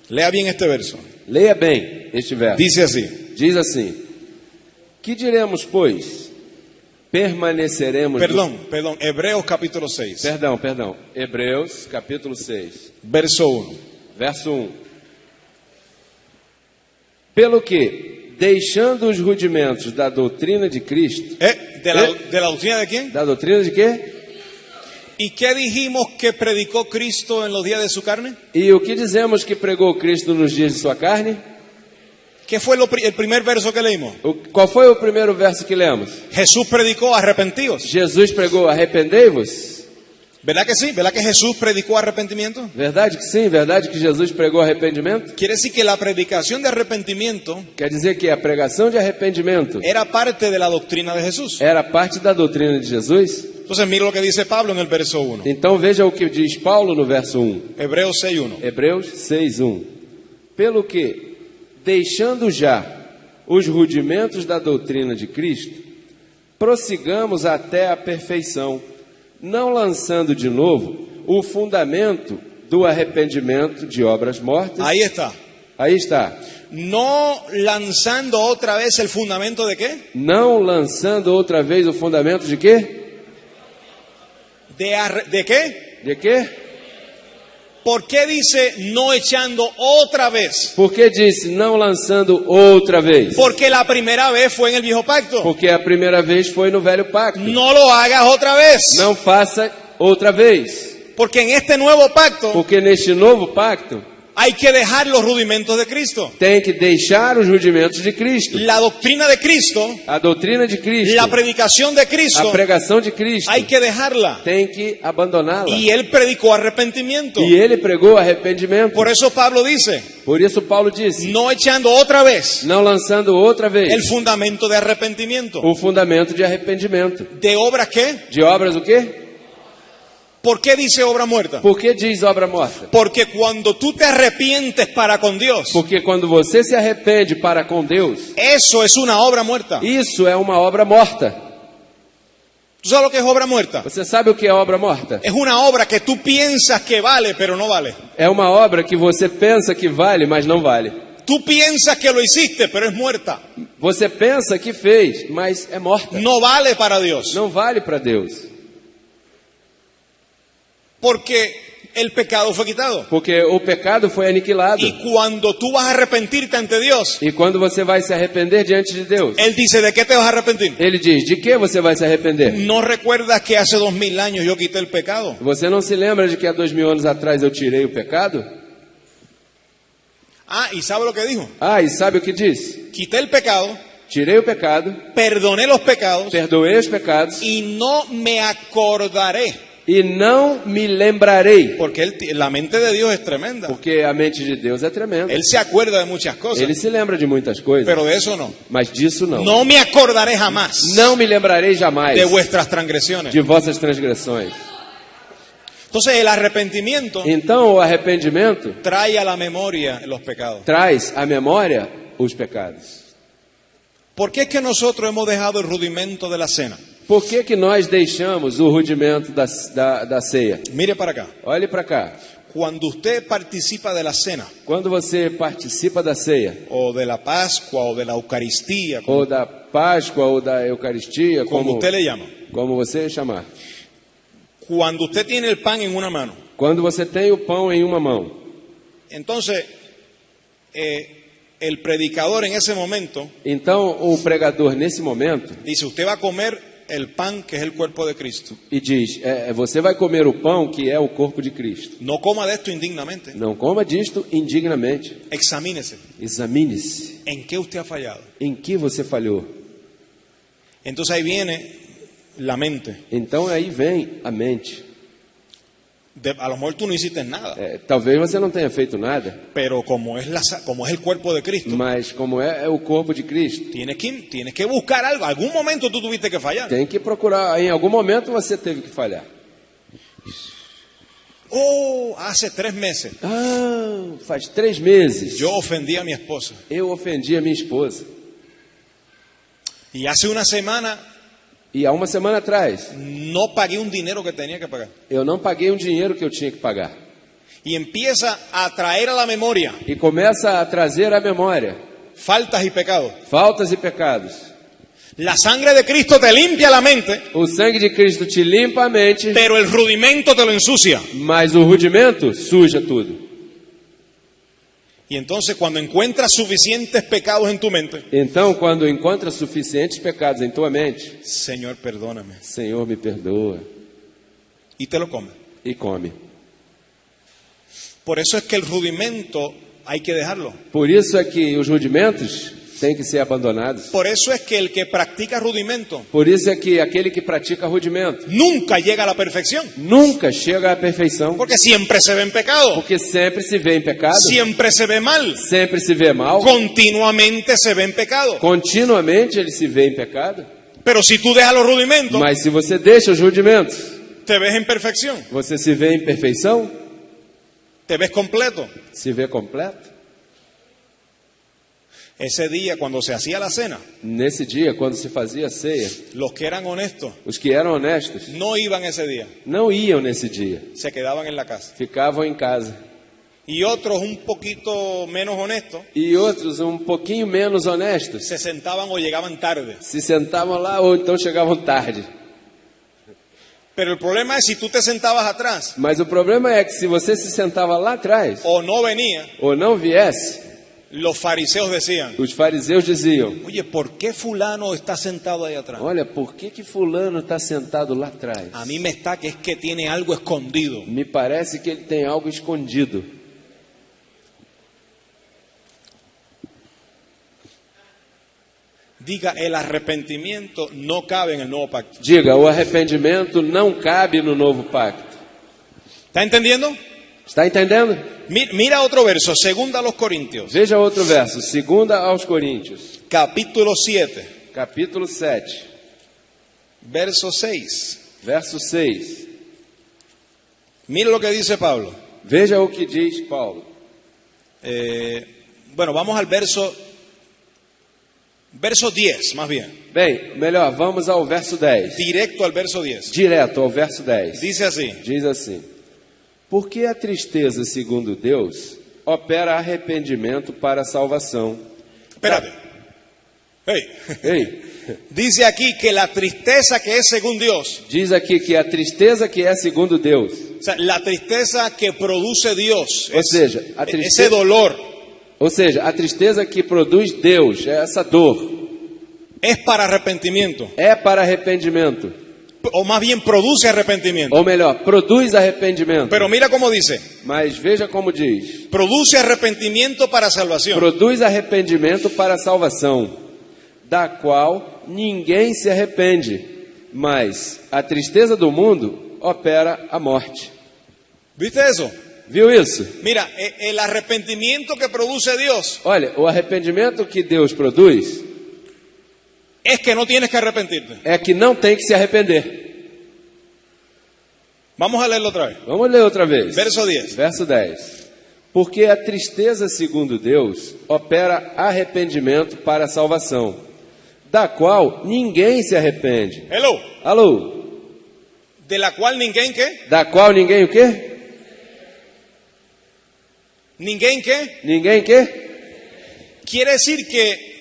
Lea bien este verso. Leia bem este verso. Dice así. Diz assim: Que diremos, pois? Permaneceremos... Perdón, Hebreos capítulo 6, Perdão. Hebreus capítulo 6, verso 1. verso 1. Pelo que, deixando os rudimentos da doutrina de Cristo... ¿De la doctrina de quién? Da doutrina de quê? ¿Y qué dijimos que predicó Cristo en los días de su carne? E o que dizemos que pregou Cristo nos dias de sua carne? ¿Qué fue el primer verso que leímos? Qual foi o primeiro verso que lemos? Jesús predicó arrepentidos. Jesus pregou, arrependei-vos. ¿Verdad que sí? ¿Verdad que Jesús predicó arrepentimiento? Verdade que sim, verdade que Jesus pregou arrependimento? Quiere decir que la predicación de arrepentimiento Quer dizer que a pregação de arrependimento era parte de la doctrina de Jesús. era parte da doutrina de Jesus? Entonces mira lo que dice Pablo en el verso 1. Então veja o que diz Paulo no verso 1. Hebreos 6:1. Hebreus 6:1. Pelo que, deixando já os rudimentos da doutrina de Cristo, prossigamos até a perfeição, não lançando de novo o fundamento do arrependimento de obras mortas. Ahí está. Aí está. No lanzando otra vez el fundamento de qué? Não lançando outra vez o fundamento de quê? ¿De qué? De quê? ¿Por qué dice no echando otra vez? Por que disse não lançando outra vez? Porque la primera vez fue en el viejo pacto. Porque a primeira vez foi no velho pacto. No lo hagas otra vez. Não faça outra vez. Porque en este nuevo pacto Porque neste novo pacto hay que dejar los rudimentos de Cristo. tem que deixar os rudimentos de Cristo. La doctrina de Cristo, A doutrina de Cristo, la predicación de a Cristo, pregação de Cristo, hay que dejarla. tem que abandoná-la. Y él predicó arrepentimiento. E ele pregou arrependimento. Por eso Pablo dice, Por isso Paulo disse, no echando otra vez não lançando outra vez el fundamento de arrepentimiento. o fundamento de arrependimento. ¿De obras qué? De obras o quê? ¿Por qué dice obra muerta? Por que diz obra morta? Porque cuando tú te arrepientes para con Dios, Porque quando você se arrepende para com Deus, eso es una obra muerta. isso é uma obra morta. ¿Tú sabes lo que es obra muerta? Você sabe o que é obra morta? Es una obra que tú piensas que vale, pero no vale. É uma obra que você pensa que vale, mas não vale. Tú piensas que lo hiciste, pero es muerta. Você pensa que fez, mas é morta. No vale para Dios. Não vale para Deus. Porque el pecado fue quitado. Porque o pecado foi aniquilado. Y cuando tú vas a arrepentirte ante Dios, E quando você vai se arrepender diante de Deus, Él dice, ¿de qué te vas a arrepentir? Ele diz, de que você vai se arrepender? ¿No recuerdas que hace 2000 años yo quité el pecado? Você não se lembra de que há 2000 anos atrás eu tirei o pecado? Ah, ¿y sabe lo que dijo? Ah, e sabe o que diz? Quité el pecado, Tirei o pecado, perdoné los pecados perdoei os pecados y no me acordaré E não me lembrarei. Porque la mente de Dios es tremenda. Porque a mente de Deus é tremenda. Él se acuerda de muchas cosas, Ele se lembra de muitas coisas, pero de eso no. mas disso não. No me acordaré jamás Não me lembrarei jamais de vuestras transgresiones. de vossas transgressões. Entonces el arrepentimiento Então o arrependimento trae a la memoria los pecados. traz à memória os pecados. ¿Por qué es que nosotros hemos dejado el rudimento de la cena? Por que que nós deixamos o rudimento da ceia? Mire para acá. Olhe para cá. Cuando usted participa de la cena, Quando você participa da ceia, o de la Pascua, o de la Eucaristía, ou da Páscoa, ou da Eucaristia, como usted le llama. como você chamar. Cuando usted tiene el pan en una mano, Quando você tem o pão em uma mão, entonces el predicador en esse momento então o pregador nesse momento dice, usted va a comer el pan que es el cuerpo de Cristo. e diz, você vai comer o pão que é o corpo de Cristo. No coma de esto indignamente. Não coma disto indignamente. Examínese. Examine-se. ¿En qué usted ha fallado? Em que você falhou? Entonces ahí viene la mente. Então aí vem a mente. A lo mejor tú no hiciste nada, Talvez você não tenha feito nada, pero como es el cuerpo de Cristo, mas como é o corpo de Cristo, tienes que buscar algo. Algún momento tú tuviste que fallar. tem que procurar. Em algum momento você teve que falhar. Hace 3 meses Faz 3 meses yo ofendí a mi esposa. eu ofendi a minha esposa. Y hace una semana E há uma semana atrás, no pagué un dinero que tenía que pagar. eu não paguei um dinheiro que eu tinha que pagar. Y empieza a traer a la memoria E começa a trazer à memória faltas y pecados. faltas e pecados. La sangre de Cristo te limpia la mente, O sangue de Cristo te limpa a mente, pero el rudimento te lo ensucia. mas o rudimento suja tudo. Y entonces cuando encuentras suficientes pecados en tu mente, Então, quando encontra suficientes pecados em tua mente, Señor, perdóname. Senhor, me perdoa, Y te lo comes. e come. Por eso es que el rudimento hay que dejarlo. Por isso é que os rudimentos têm que ser abandonados. Por eso es que el que practica rudimento Por isso é que aquele que pratica rudimento nunca llega a la perfección. nunca chega à perfeição, Porque siempre se ve en pecado. porque sempre se vê em pecado, Siempre se ve mal. sempre se vê mal, Continuamente se ve en pecado. continuamente ele se vê em pecado. Pero si tú dejas los rudimentos, Mas se você deixa os rudimentos, te ves en perfección. você se vê em perfeição, Te ves completo. se vê completo. Ese día cuando se hacía la cena, Nesse dia, quando se fazia a ceia, los que eran honestos os que eram honestos no iban ese día. não iam nesse dia, Se quedaban en la casa. ficavam em casa. Y otros un poquito menos honestos E outros, um pouquinho menos honestos, se sentaban o llegaban tarde. se sentavam lá ou então chegavam tarde. Pero el problema es si tú te sentabas atrás Mas o problema é que se você se sentava lá atrás o no venía, ou não viesse, los fariseos decían, os fariseus diziam: oye, ¿por qué fulano está sentado ahí atrás? olha, por que fulano está sentado lá atrás? A mí me está que es que tiene algo escondido. Me parece que ele tem algo escondido. Diga, el arrepentimiento no cabe en el nuevo pacto. Diga, o arrependimento não cabe no novo pacto. ¿Está entendiendo? Está entendendo? Mira otro verso, 2 a los Corintios, Veja outro verso, 2 aos Coríntios, capítulo 7, capítulo 7, verso 6. verso 6. Mira lo que dice Pablo. Veja o que diz Paulo. Bueno, vamos al verso 10, más bien. Bem, melhor, vamos ao verso 10. Directo al verso 10. Direto ao verso 10. Dice así: Diz assim: porque a tristeza, segundo Deus, opera arrependimento para a salvação. Espérate. Hey. Ei, Dice aquí que la tristeza que es según Dios, diz aqui que a tristeza que é segundo Deus, o sea, la tristeza que produce Dios, ou seja, a ese tristeza, dolor, ou seja, a tristeza que produz Deus, essa dor, es para arrepentimiento, é para arrependimento, o más bien produce arrepentimiento. ou melhor, produz arrependimento. Pero mira cómo dice: Mas veja como diz: produce arrepentimiento para salvación. produz arrependimento para a salvação, da qual ninguém se arrepende, mas a tristeza do mundo opera a morte. ¿Viste eso? Viu isso? Mira, el arrepentimiento que produce Dios Olha, o arrependimento que Deus produz es que no tienes que arrepentirte. é que não tem que se arrepender. Vamos a leerlo otra vez. Vamos ler outra vez. Verso 10. Verso 10. Porque a tristeza, segundo Deus, opera arrependimento para a salvação, da qual ninguém se arrepende. Hello. Alô? De la cual ninguém qué? Da qual ninguém o quê? Ninguém qué? Ninguém quê? Quiere decir que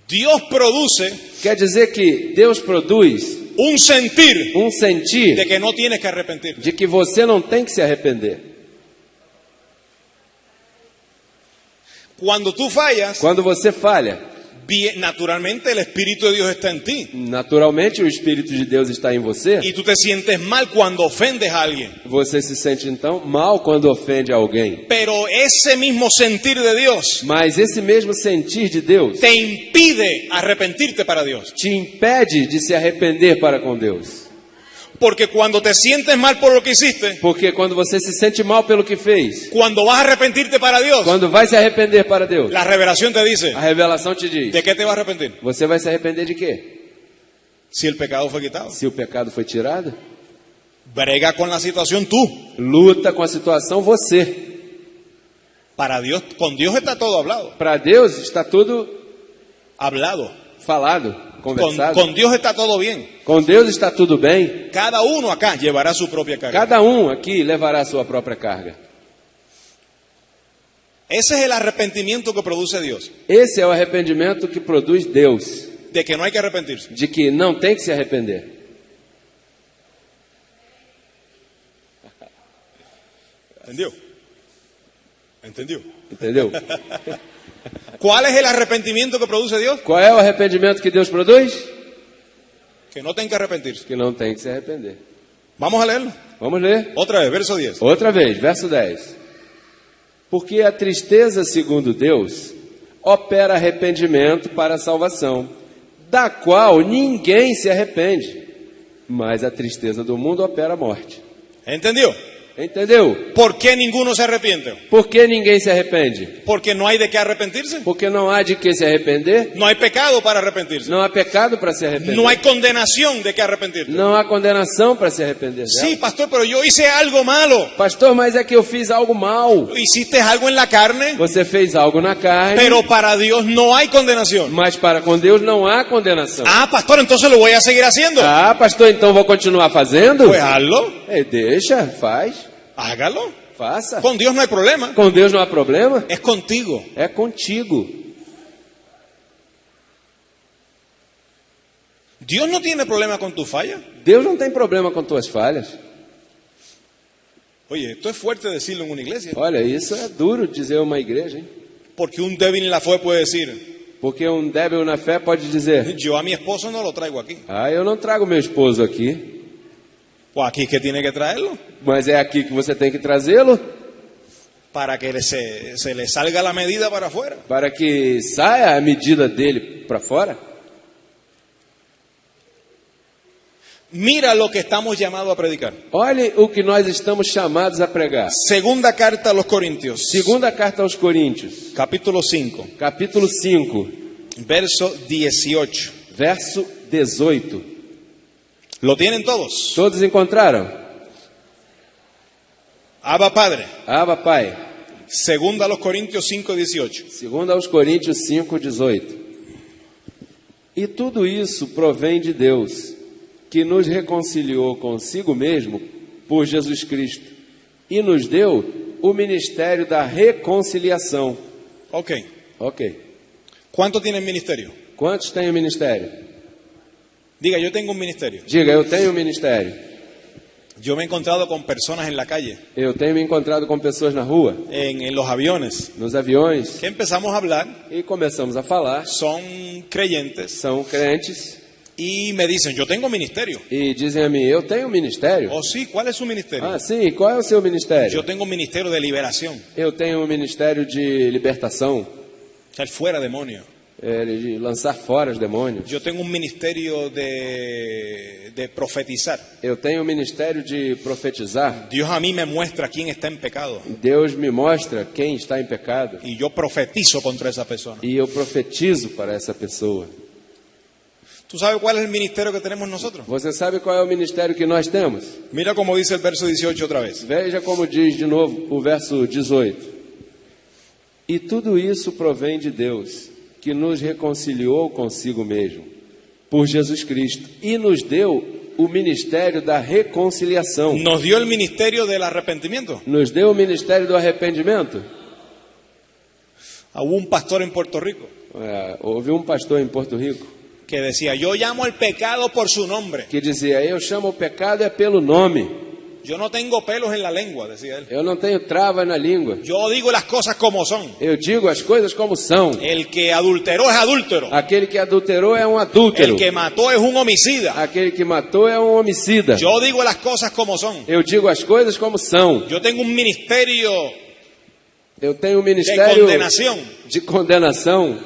Dios produce Quer dizer que Deus produz un sentir um sentir de que no tienes que arrepentirte. de que você não tem que se arrepender. Cuando tú fallas, Quando você falha, naturalmente el Espíritu de Dios está en ti. naturalmente o Espírito de Deus está em você. Y tú te sientes mal cuando ofendes a alguien. Você se sente então mal quando ofende alguém. Pero ese mismo sentir de Dios Mas esse mesmo sentir de Deus te impide arrepentirte para Dios. te impede de se arrepender para com Deus. Porque cuando te sientes mal por lo que hiciste, Porque quando você se sente mal pelo que fez, cuando vas a arrepentirte para Dios, quando vai se arrepender para Deus, la revelación te dice, a revelação te diz: ¿de qué te vas a arrepentir? você vai se arrepender de quê? Si el pecado fue quitado. Se o pecado foi tirado? Brega con la situación tú. Luta com a situação você. Para Dios, con Dios está todo hablado. Para Deus está tudo Hablado. falado, conversado. Con Dios está todo bien. Com Deus está tudo bem. Cada uno acá llevará su propia carga. Cada um aqui levará a sua própria carga. Ese es el arrepentimiento que produce Dios. Esse é o arrependimento que produz Deus, De que no hay que arrepentirse. de que não tem que se arrepender. ¿Entendió? ¿Entendió? Entendeu? ¿Cuál es el arrepentimiento que produce Dios? Qual é o arrependimento que Deus produz? Que no tenga que arrepentirse. Que não tem que se arrepender. Vamos a leerlo. Vamos ler. Otra vez, verso 10. Outra vez, verso 10. Porque a tristeza, segundo Deus, opera arrependimento para a salvação, da qual ninguém se arrepende, mas a tristeza do mundo opera a morte. ¿Entendió? Entendeu? ¿Por qué ninguno se arrepiente? Por que ninguém se arrepende? Porque no hay de qué arrepentirse. Porque não há de que se arrepender, No hay pecado para arrepentirse. não há pecado para se arrepender. No hay condenación de que arrepentirte. Não há condenação para se arrepender. Sí, pastor, pero yo hice algo malo. Pastor, mas é que eu fiz algo mal. Hiciste algo en la carne, Você fez algo na carne, pero para Dios no hay condenación. mas para com Deus não há condenação. Ah, pastor, entonces lo voy a seguir haciendo. Ah, pastor, então vou continuar fazendo? Pues hazlo, Deixa, faz, hágalo. faça. Con Dios no hay problema. Com Deus não há problema, Es contigo. é contigo. Dios no tiene problema con tu falla. Deus não tem problema com tuas falhas. Oye, esto es fuerte decirlo en una iglesia. Olha, isso é duro dizer uma igreja, hein? Porque un débil en la fe puede decir, Porque um débil na fé pode dizer: yo a mi esposo no lo traigo aquí. ah, eu não trago meu esposo aqui, Pues aquí es que tiene que traerlo. mas é aqui que você tem que trazê-lo Para que se le salga la medida para afuera. para que saia a medida dele para fora. Mira lo que estamos llamados a predicar. Olhe o que nós estamos chamados a pregar. Segunda carta a los Corintios, Segunda carta aos Coríntios, capítulo 5, capítulo 5, verso 18. verso 18. ¿Lo tienen todos? Todos encontraram? Abba Padre. Abba, Pai. Segunda a los Corintios 5, 18. Segunda aos Coríntios 5, 18. E tudo isso provém de Deus, que nos reconciliou consigo mesmo por Jesus Cristo e nos deu o ministério da reconciliação. Ok. Ok. ¿Cuántos tienen ministerio? Quantos têm o ministério? Diga, yo tengo un ministerio. Diga, eu tenho o ministério. Yo me he encontrado con personas en la calle, Eu tenho me encontrado com pessoas na rua, en los aviones, nos aviões, que empezamos a hablar, e começamos a falar. son creyentes São crentes y me dicen, yo tengo ministerio. e dizem a mim: eu tenho um ministério. Oh, sí, ¿cuál es su ministerio? Ah, sim, qual é o seu ministério? Yo tengo un ministerio de liberación, Eu tenho um ministério de libertação, echar fuera demonios. de lançar fora os demônios. Yo tengo un ministerio de profetizar. Eu tenho o ministério de profetizar. Dios a mí me muestra quién está en pecado Deus me mostra quem está em pecado y yo profetizo contra esa persona. e eu profetizo para essa pessoa. ¿Tú sabes cuál es el ministerio que tenemos nosotros? Você sabe qual é o ministério que nós temos? Mira como dice el verso 18 otra vez. Veja como diz de novo o verso 18. E tudo isso provém de Deus, que nos reconciliou consigo mesmo, por Jesus Cristo, e nos deu o ministério da reconciliação. Nos dio el ministerio del arrepentimiento. Nos deu o ministério do arrependimento. Hubo un pastor en Puerto Rico Houve um pastor em Porto Rico que decía, yo llamo al pecado por su nombre. que dizia, eu chamo o pecado é pelo nome. Yo no tengo pelos en la lengua, decía él. Eu não tenho trava na língua. Yo digo las cosas como son. Eu digo as coisas como são. El que adulteró es adúltero. Aquele que adulterou é um adúltero. El que mató es un homicida. Aquele que matou é um homicida. Yo digo las cosas como son. Eu digo as coisas como são. Yo tengo un ministerio Eu tenho um de ministério condenación. de condenação.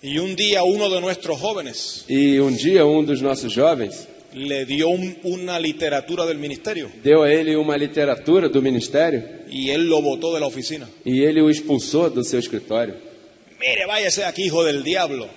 Y un día uno de nuestros jóvenes E um dia um dos nossos jovens le dio una literatura del ministerio deu a ele uma literatura do ministério y él lo botó de la oficina. e ele o expulsou do seu escritório. Mire, váyase de aquí, hijo del diablo.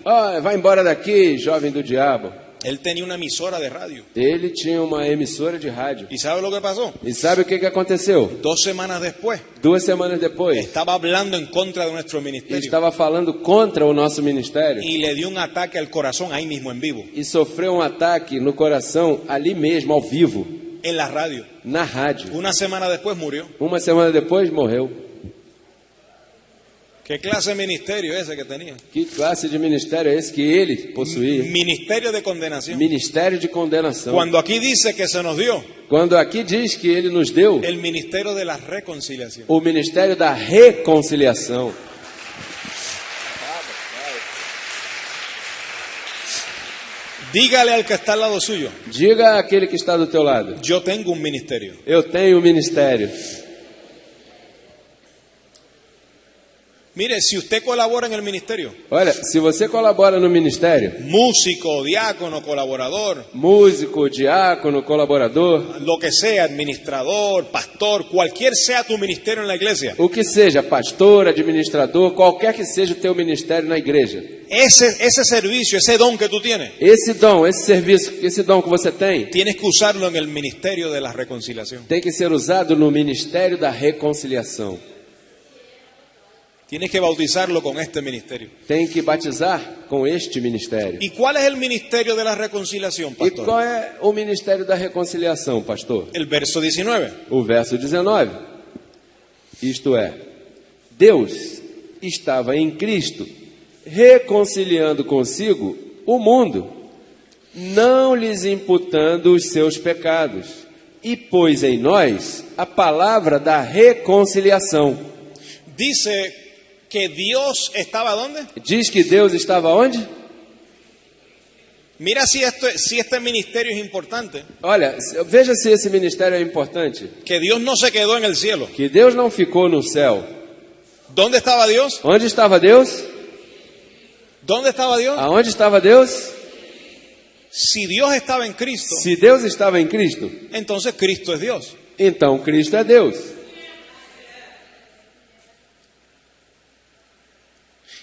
Vai embora daqui, jovem do diabo. Él tenía una emisora de radio. Ele tinha uma emissora de rádio. ¿Y sabe lo que pasó? E sabe o que aconteceu? 2 semanas después, 2 semanas depois, estaba hablando en contra de nuestro ele ministerio estava falando contra o nosso ministério y le dio un ataque al corazón ahí mismo en vivo, e sofreu um ataque no coração ali mesmo, ao vivo, en la radio. na rádio. 1 semana después murió. 1 semana depois morreu. ¿Qué clase de ministerio ese que tenía? Que classe de ministério é esse que ele possuía? Ministerio de condenación. Ministério de condenação. Cuando aquí dice que se nos dio Quando aqui diz que ele nos deu el ministerio de la reconciliación. o ministério da reconciliação. Dígale al que está al lado suyo, Diga àquele que está do teu lado: yo tengo un ministerio. eu tenho um ministério. Mire, si usted colabora en el ministerio, Olha, se você colabora no ministério, músico, diácono, colaborador, músico, diácono, colaborador, lo que sea, administrador, pastor, cualquier sea tu ministerio en la iglesia, o que seja, pastor, administrador, qualquer que seja o teu ministério na igreja, ese servicio, ese don que tú tienes, esse dom, esse serviço, esse dom que você tem, tienes que usarlo en el ministerio de la reconciliación. tem que ser usado no ministério da reconciliação. Tienes que bautizarlo con este ministerio. Tem que batizar com este ministério. ¿Y cuál es el ministerio de la reconciliación, E pastor? qual é o ministério da reconciliação, pastor? El verso 19. O verso 19. Isto é, Deus estava em Cristo, reconciliando consigo o mundo, não lhes imputando os seus pecados, e pôs em nós a palavra da reconciliação. Dice que Dios estaba ¿dónde? Diz que Deus estava onde? Mira si este ministerio es importante. Olha, veja se esse ministério é importante. Que Dios no se quedó en el cielo. Que Deus não ficou no céu. ¿Dónde estaba Dios? Onde estava Deus? ¿Dónde estaba Dios? Aonde estava Deus? Si Dios estaba en Cristo, Se Deus estava em Cristo, entonces Cristo es Dios. então Cristo é Deus.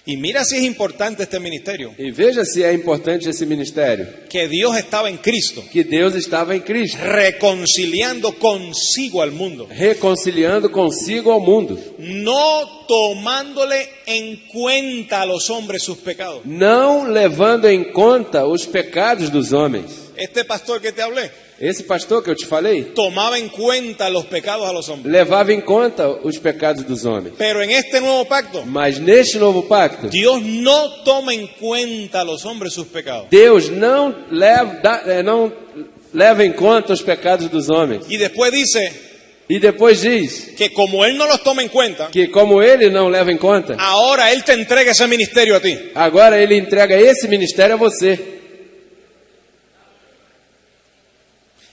Y mira si es importante este ministerio. E veja se é importante esse ministério. Que Dios estaba en Cristo, Que Deus estava em Cristo, reconciliando consigo al mundo. reconciliando consigo ao mundo. No tomándole en cuenta a los hombres sus pecados. Não levando em conta os pecados dos homens. Este pastor que te hablé, Esse pastor que eu te falei, tomaba en cuenta los pecados a los hombres. levava em conta os pecados dos homens. Pero en este nuevo pacto, Mas neste novo pacto, Dios no toma en cuenta a los hombres sus pecados. Deus não leva em conta os pecados dos homens. Y después dice E depois diz que como Él no los toma en cuenta, que como ele não leva em conta, ahora Él te entrega ese ministerio a ti. agora ele entrega esse ministério a você.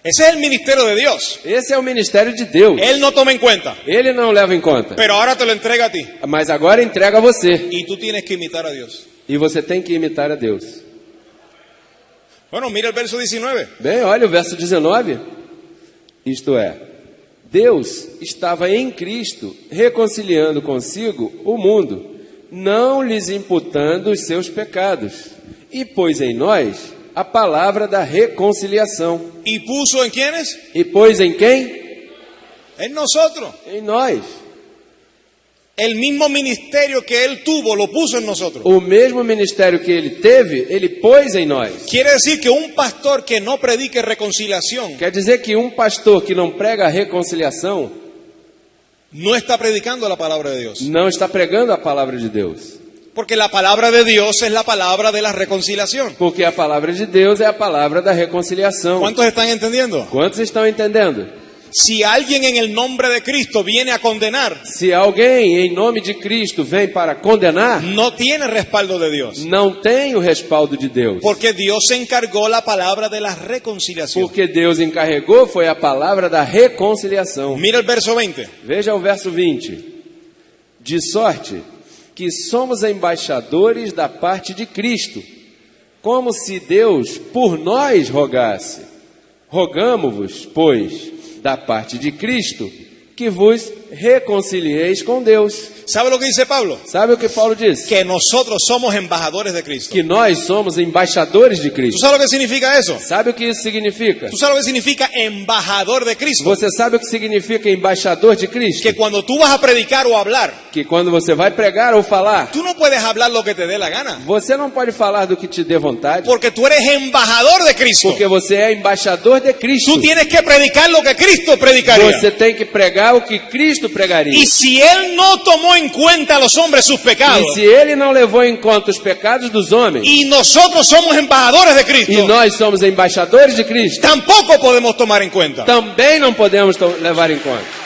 Ese es el ministerio de Dios. Esse é o ministério de Deus. Él no toma en cuenta, Ele não leva em conta. pero ahora te lo entrega a ti. Mas agora entrega a você. Y tú tienes que imitar a Dios. E você tem que imitar a Deus. Bueno, mira el verso 19. Bem, olha o verso 19. Isto é, Deus estava em Cristo reconciliando consigo o mundo, não lhes imputando os seus pecados, e pôs em nós a palavra da reconciliação. ¿Y puso en quiénes? E pôs em quem? En nosotros. Em nós. El mismo ministerio que él tuvo, lo puso en nosotros. O mesmo ministério que ele teve, ele pôs em nós. Quiere decir que un pastor que no predique reconciliación Quer dizer que um pastor que não prega a reconciliação no está predicando la palabra de Dios. não está pregando a palavra de Deus. Porque la palabra de Dios es la palabra de la reconciliación. Porque a palavra de Deus é a palavra da reconciliação. ¿Cuántos están entendiendo? Quantos estão entendendo? Si alguien en el nombre de Cristo viene a condenar, Se alguém em nome de Cristo vem para condenar, no tiene respaldo de Dios. não tem o respaldo de Deus. Porque Dios se encargó la palabra de la reconciliación. Porque Deus encarregou foi a palavra da reconciliação. Mira el verso 20. Veja o verso 20. De sorte que somos embaixadores da parte de Cristo, como se Deus por nós rogasse. Rogamo-vos, pois, da parte de Cristo, que vos reconcilieis com Deus. ¿Sabe lo que dice Pablo? Sabe o que Paulo diz? Que nosotros somos embajadores de Cristo. Que nós somos embaixadores de ¿Tú Cristo. sabes lo que significa eso? Sabe o que isso significa? ¿Tú sabes lo que significa embajador de Cristo? Você sabe o que significa embaixador de Cristo? Que cuando tú vas a predicar o hablar, Que quando você vai pregar ou falar, tú no puedes hablar lo que te dé la gana. você não pode falar do que te dé vontade, Porque tú eres embajador de Cristo. porque você é embaixador de Cristo. Tú tienes que predicar lo que Cristo predicaría. Você tem que pregar o que Cristo pregaria. Y si Él no tomó en cuenta a los hombres sus pecados, E se ele não levou em conta os pecados dos homens, y nosotros somos embajadores de e Cristo, nós somos embaixadores de Cristo, tampoco podemos tomar en cuenta. também não podemos levar em conta.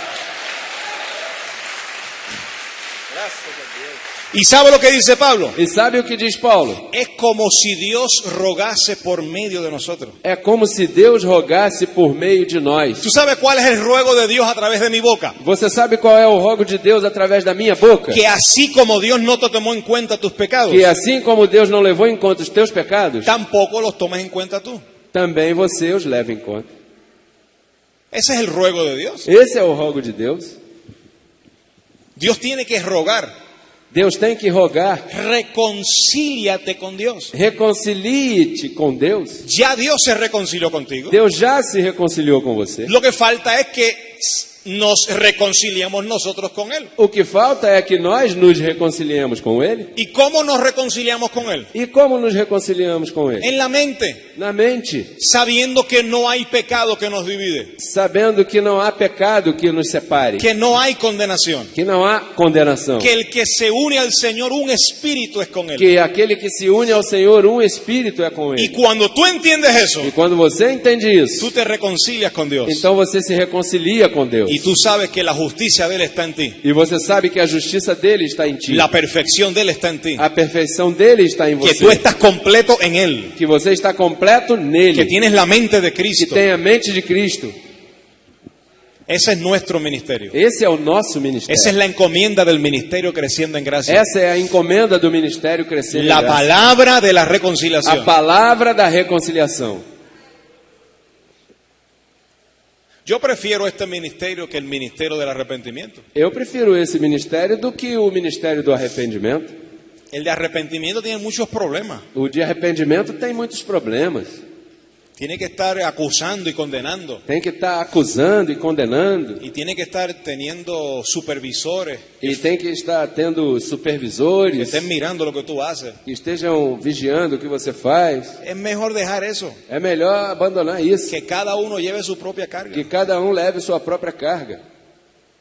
¿Y sabe lo que dice Pablo? E sabe o que diz Paulo? Es como si Dios rogase por medio de nosotros. É como se Deus rogasse por meio de nós. ¿Tú sabes cuál es el ruego de Dios a través de mi boca? Você sabe qual é o rogo de Deus através da minha boca? Que así como Dios no te tomó en cuenta tus pecados, Que assim como Deus não levou em conta os teus pecados, tampoco los tomes en cuenta tú. também você os leva em conta. Ese es el ruego de Dios. Esse é o rogo de Deus. Dios tiene que rogar. Deus tem que rogar. Reconcíliate con Dios. Reconcilie-te com Deus. Ya Dios se reconcilió contigo. Deus já se reconciliou com você. Lo que falta es que nos reconciliemos nosotros con Él. O que falta é que nós nos reconciliemos com Ele. ¿Y cómo nos reconciliamos con Él? E como nos reconciliamos com Ele? En la mente, Na mente, sabiendo que no hay pecado que nos divide, sabendo que não há pecado que nos separe, que no hay condenación, que não há condenação, que el que se une al Señor, un espíritu es con Él. que aquele que se une ao Senhor, um espírito é com Y Ele. cuando tú entiendes eso, E quando você entende isso, tú te reconcilias con Dios. então você se reconcilia com Deus. Y tú sabes que la justicia de Él está en ti. E você sabe que a justiça dele está em ti. La perfección de Él está en ti. A perfeição dele está em Que você. tú estás completo en Él. Que você está completo Que nele. tienes la mente de Que Cristo. tem a mente de Cristo. Ese es nuestro ministerio. Esse é o nosso Esa es ministério. la encomienda del ministerio creciendo en gracia. Essa é a encomenda do ministério crescendo. em La graça. palabra de la A reconciliación. palavra da reconciliação. Yo prefiero este ministerio que el ministerio del arrepentimiento. Eu prefiro esse ministério do que o ministério do arrependimento. El de arrepentimiento tiene muchos problemas. O de arrependimento tem muitos problemas. Tiene que estar acusando y condenando. Tem que estar acusando e condenando. Y tiene que estar teniendo supervisores E tem que estar tendo que supervisores estén mirando lo que tú haces. que estejam vigiando o que você faz. Es mejor dejar eso. É melhor abandonar isso. Que cada uno lleve su propia carga. Que cada um leve sua própria carga.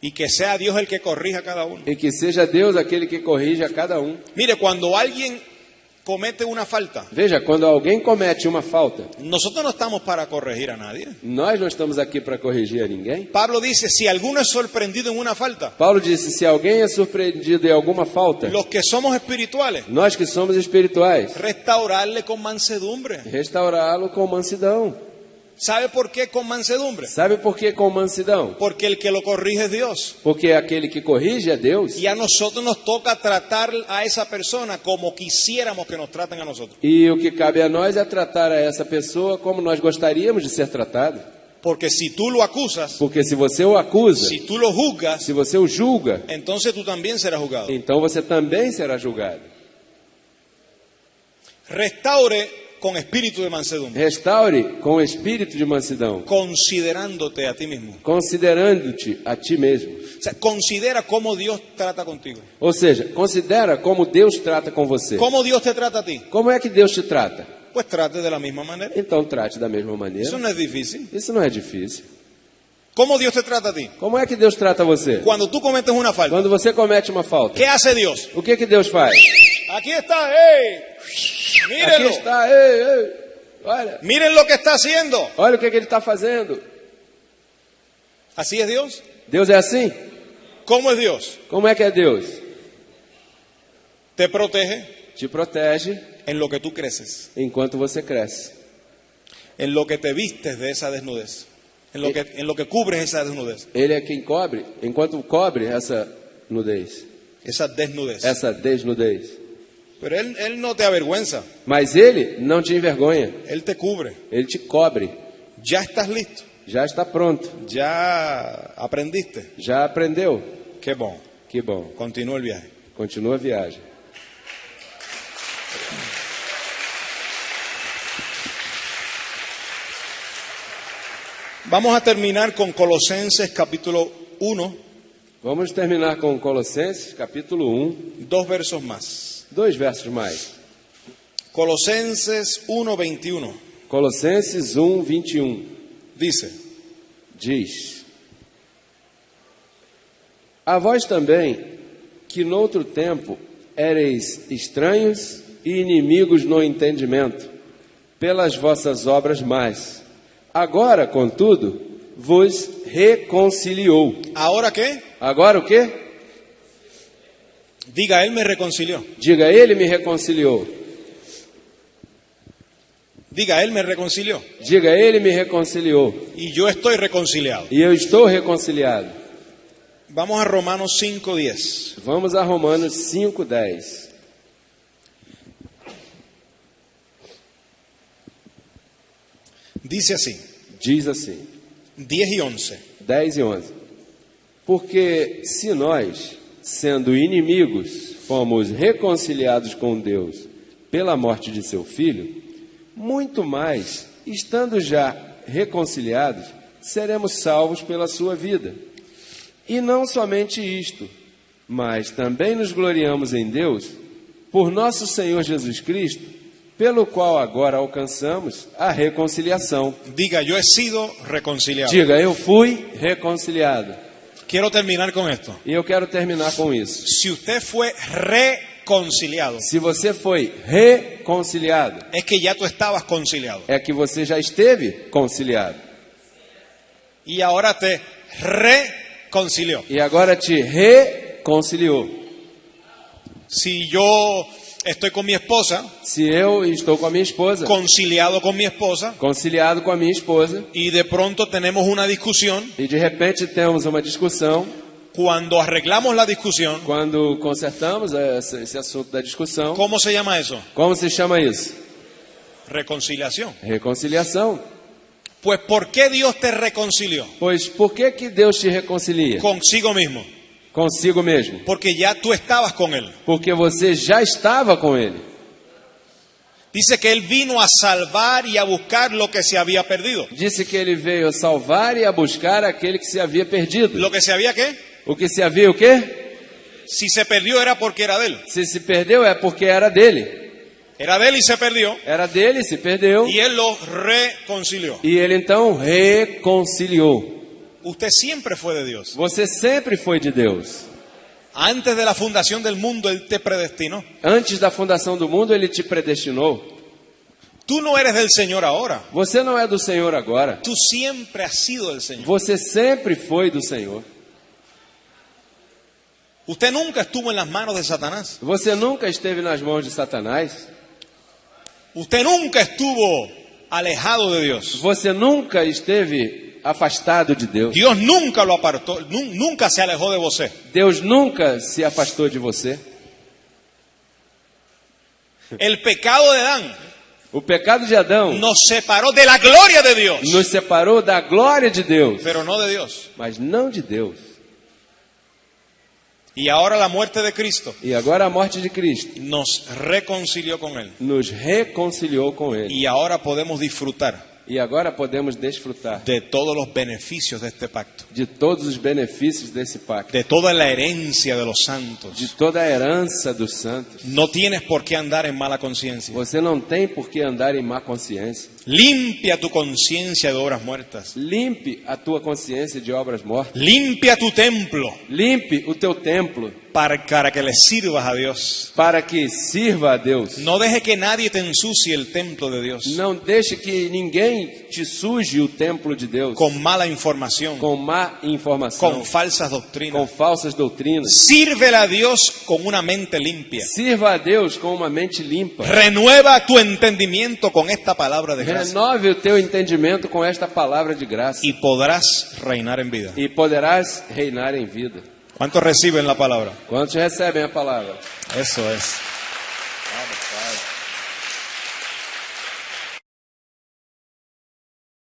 Y que sea Dios el que corrija a cada uno. E que seja Deus aquele que corrige a cada um. Mire, cuando alguien comete una falta, Veja, quando alguém comete uma falta, nosotros no estamos para corregir a nadie. nós não estamos aqui para corrigir a ninguém. Pablo dice, si alguno es sorprendido en una falta, Paulo disse, se alguém é surpreendido em alguma falta, los que somos espirituales, nós que somos espirituais, restaurarle con mansedumbre. restaurá-lo com mansidão. ¿Sabe por qué con mansedumbre? Sabe por que com mansidão? Porque el que lo corrige es Dios. Porque aquele que corrige é Deus. Y a nosotros nos toca tratar a esa persona como quisiéramos que nos traten a nosotros. E o que cabe a nós é tratar a essa pessoa como nós gostaríamos de ser tratado. Porque si tú lo acusas, Porque se você o acusa, si tú lo juzgas, se você o julga, entonces tú también serás juzgado. então você também será julgado. Restaure con espíritu de mansedumbre, Restaure com espírito de mansidão, considerándote a ti mismo. considerando-te a ti mesmo. O sea, considera cómo Dios trata contigo. Ou seja, considera como Deus trata com você. ¿Cómo Dios te trata a ti? Como é que Deus te trata? Pues trate de la misma manera. Então trate da mesma maneira. Eso no es difícil. Isso não é difícil. ¿Cómo Dios te trata a ti? Como é que Deus trata você? Cuando tú cometes una falta, Quando você comete uma falta, ¿qué hace Dios? o que Deus faz? Aquí está, ¡ey! Aqui Mírenlo. está, ei, ei, olha, Miren lo que está haciendo. olha o que ele está fazendo. ¿Así es Dios? Deus é assim? ¿Cómo es Dios? Como é que é Deus? Te protege Te protege en lo que tú creces, enquanto você cresce. en lo que te vistes de esa desnudez, en lo que cubres esa desnudez, Ele é quem cobre, enquanto cobre essa nudez, esa desnudez. essa desnudez. Pero él no te avergüenza, Mas Ele não te envergonha, Él te cubre. Ele te cobre. Ya estás listo, Já está pronto, ya aprendiste. já aprendeu. Qué bon. Que bom. Continúa el viaje. Continua a viagem. Vamos a terminar con Colosenses capítulo 1, Vamos terminar com Colossenses, capítulo 1, 2 versos más. 2 versos mais. Colosenses 1:21 Colossenses 1, 21. dice: Diz: A vós também, que noutro tempo éreis estranhos e inimigos no entendimento, pelas vossas obras más, agora, contudo, vos reconciliou. ¿Ahora qué? Agora o quê? Diga, Él me reconcilió. Diga, Ele me reconciliou. Diga, Él me reconcilió. Diga, Ele me reconciliou. Y yo estoy reconciliado. E eu estou reconciliado. Vamos a Romanos 5:10. Vamos a Romanos 5:10. Dice así, Diz assim, 10 y 11. 10 e 11. Porque se nós, sendo inimigos, fomos reconciliados com Deus pela morte de seu Filho, muito mais, estando já reconciliados, seremos salvos pela sua vida. E não somente isto, mas também nos gloriamos em Deus, por nosso Senhor Jesus Cristo, pelo qual agora alcançamos a reconciliação. Diga, yo he sido reconciliado. Diga, eu fui reconciliado. Quiero terminar con esto. E eu quero terminar com isso. Si usted fue reconciliado, Se você foi reconciliado, es que ya tú estabas conciliado. é que você já esteve conciliado. Y ahora te reconcilió. E agora te reconciliou. Si yo estoy con mi esposa, Se eu estou com a minha esposa, conciliado con mi esposa, conciliado com a minha esposa, y de pronto tenemos una discusión, e de repente temos uma discussão, cuando arreglamos la discusión, quando consertamos esse assunto da discussão, ¿cómo se llama eso? como se chama isso? Reconciliación. Reconciliação. Pues ¿por qué Dios te reconcilió? Pois por que Deus te reconcilia? Consigo mismo. Consigo mesmo. Porque ya tú estabas con Él. Porque você já estava com Ele. Dice que Él vino a salvar y a buscar lo que se había perdido. Disse que Ele veio a salvar e a buscar aquele que se havia perdido. ¿Lo que se había qué? O que se havia o quê? Si se perdió era porque era de Él. Se perdeu é porque era dele. Era de Él y se perdió. Era dele, se perdeu. Y Él lo reconcilió. E Ele então reconciliou. Usted siempre fue de Dios. Você sempre foi de Deus. Antes de la fundación del mundo, Él te predestinó. Antes da fundação do mundo, Ele te predestinou. Tú no eres del Señor ahora. Você não é do Senhor agora. Tú siempre has sido del Señor. Você sempre foi do Senhor. Usted nunca estuvo en las manos de Satanás. Você nunca esteve nas mãos de Satanás. Usted nunca estuvo alejado de Dios. Você nunca esteve afastado de Deus. Dios nunca lo apartó, nunca se alejó de você. Deus nunca se afastou de você. El pecado de Adán O pecado de Adão nos separó de la gloria de Dios, nos separou da glória de Deus, pero no de Dios. mas não de Deus. Y ahora la muerte de Cristo E agora a morte de Cristo nos reconcilió con Él. nos reconciliou com Ele. Y ahora podemos disfrutar E agora podemos desfrutar de todos los beneficios de este pacto, de todos os benefícios desse pacto, de toda la herencia de los de santos. toda a herança dos santos. No tienes por qué andar en mala conciencia. Você não tem por que andar em má consciência. Limpia tu conciencia de obras muertas. Limpe a tua consciência de obras mortas. Limpia tu templo Limpe o teu templo para que le sirvas a Dios. para que sirva a Deus. No deje que nadie te ensucie el templo de Dios Não deixe que ninguém te suje o templo de Deus con mala información, com má informação, con falsas com doctrinas. falsas doutrinas. Sírvele a Dios con una mente limpia. Sirva a Deus com uma mente limpa. Renueva tu entendimiento con esta palabra de gracia Renove o teu entendimento com esta palavra de graça y podrás reinar en vida. e poderás reinar em vida. ¿Cuántos reciben la palabra? Quantos recebem a palavra? Eso es.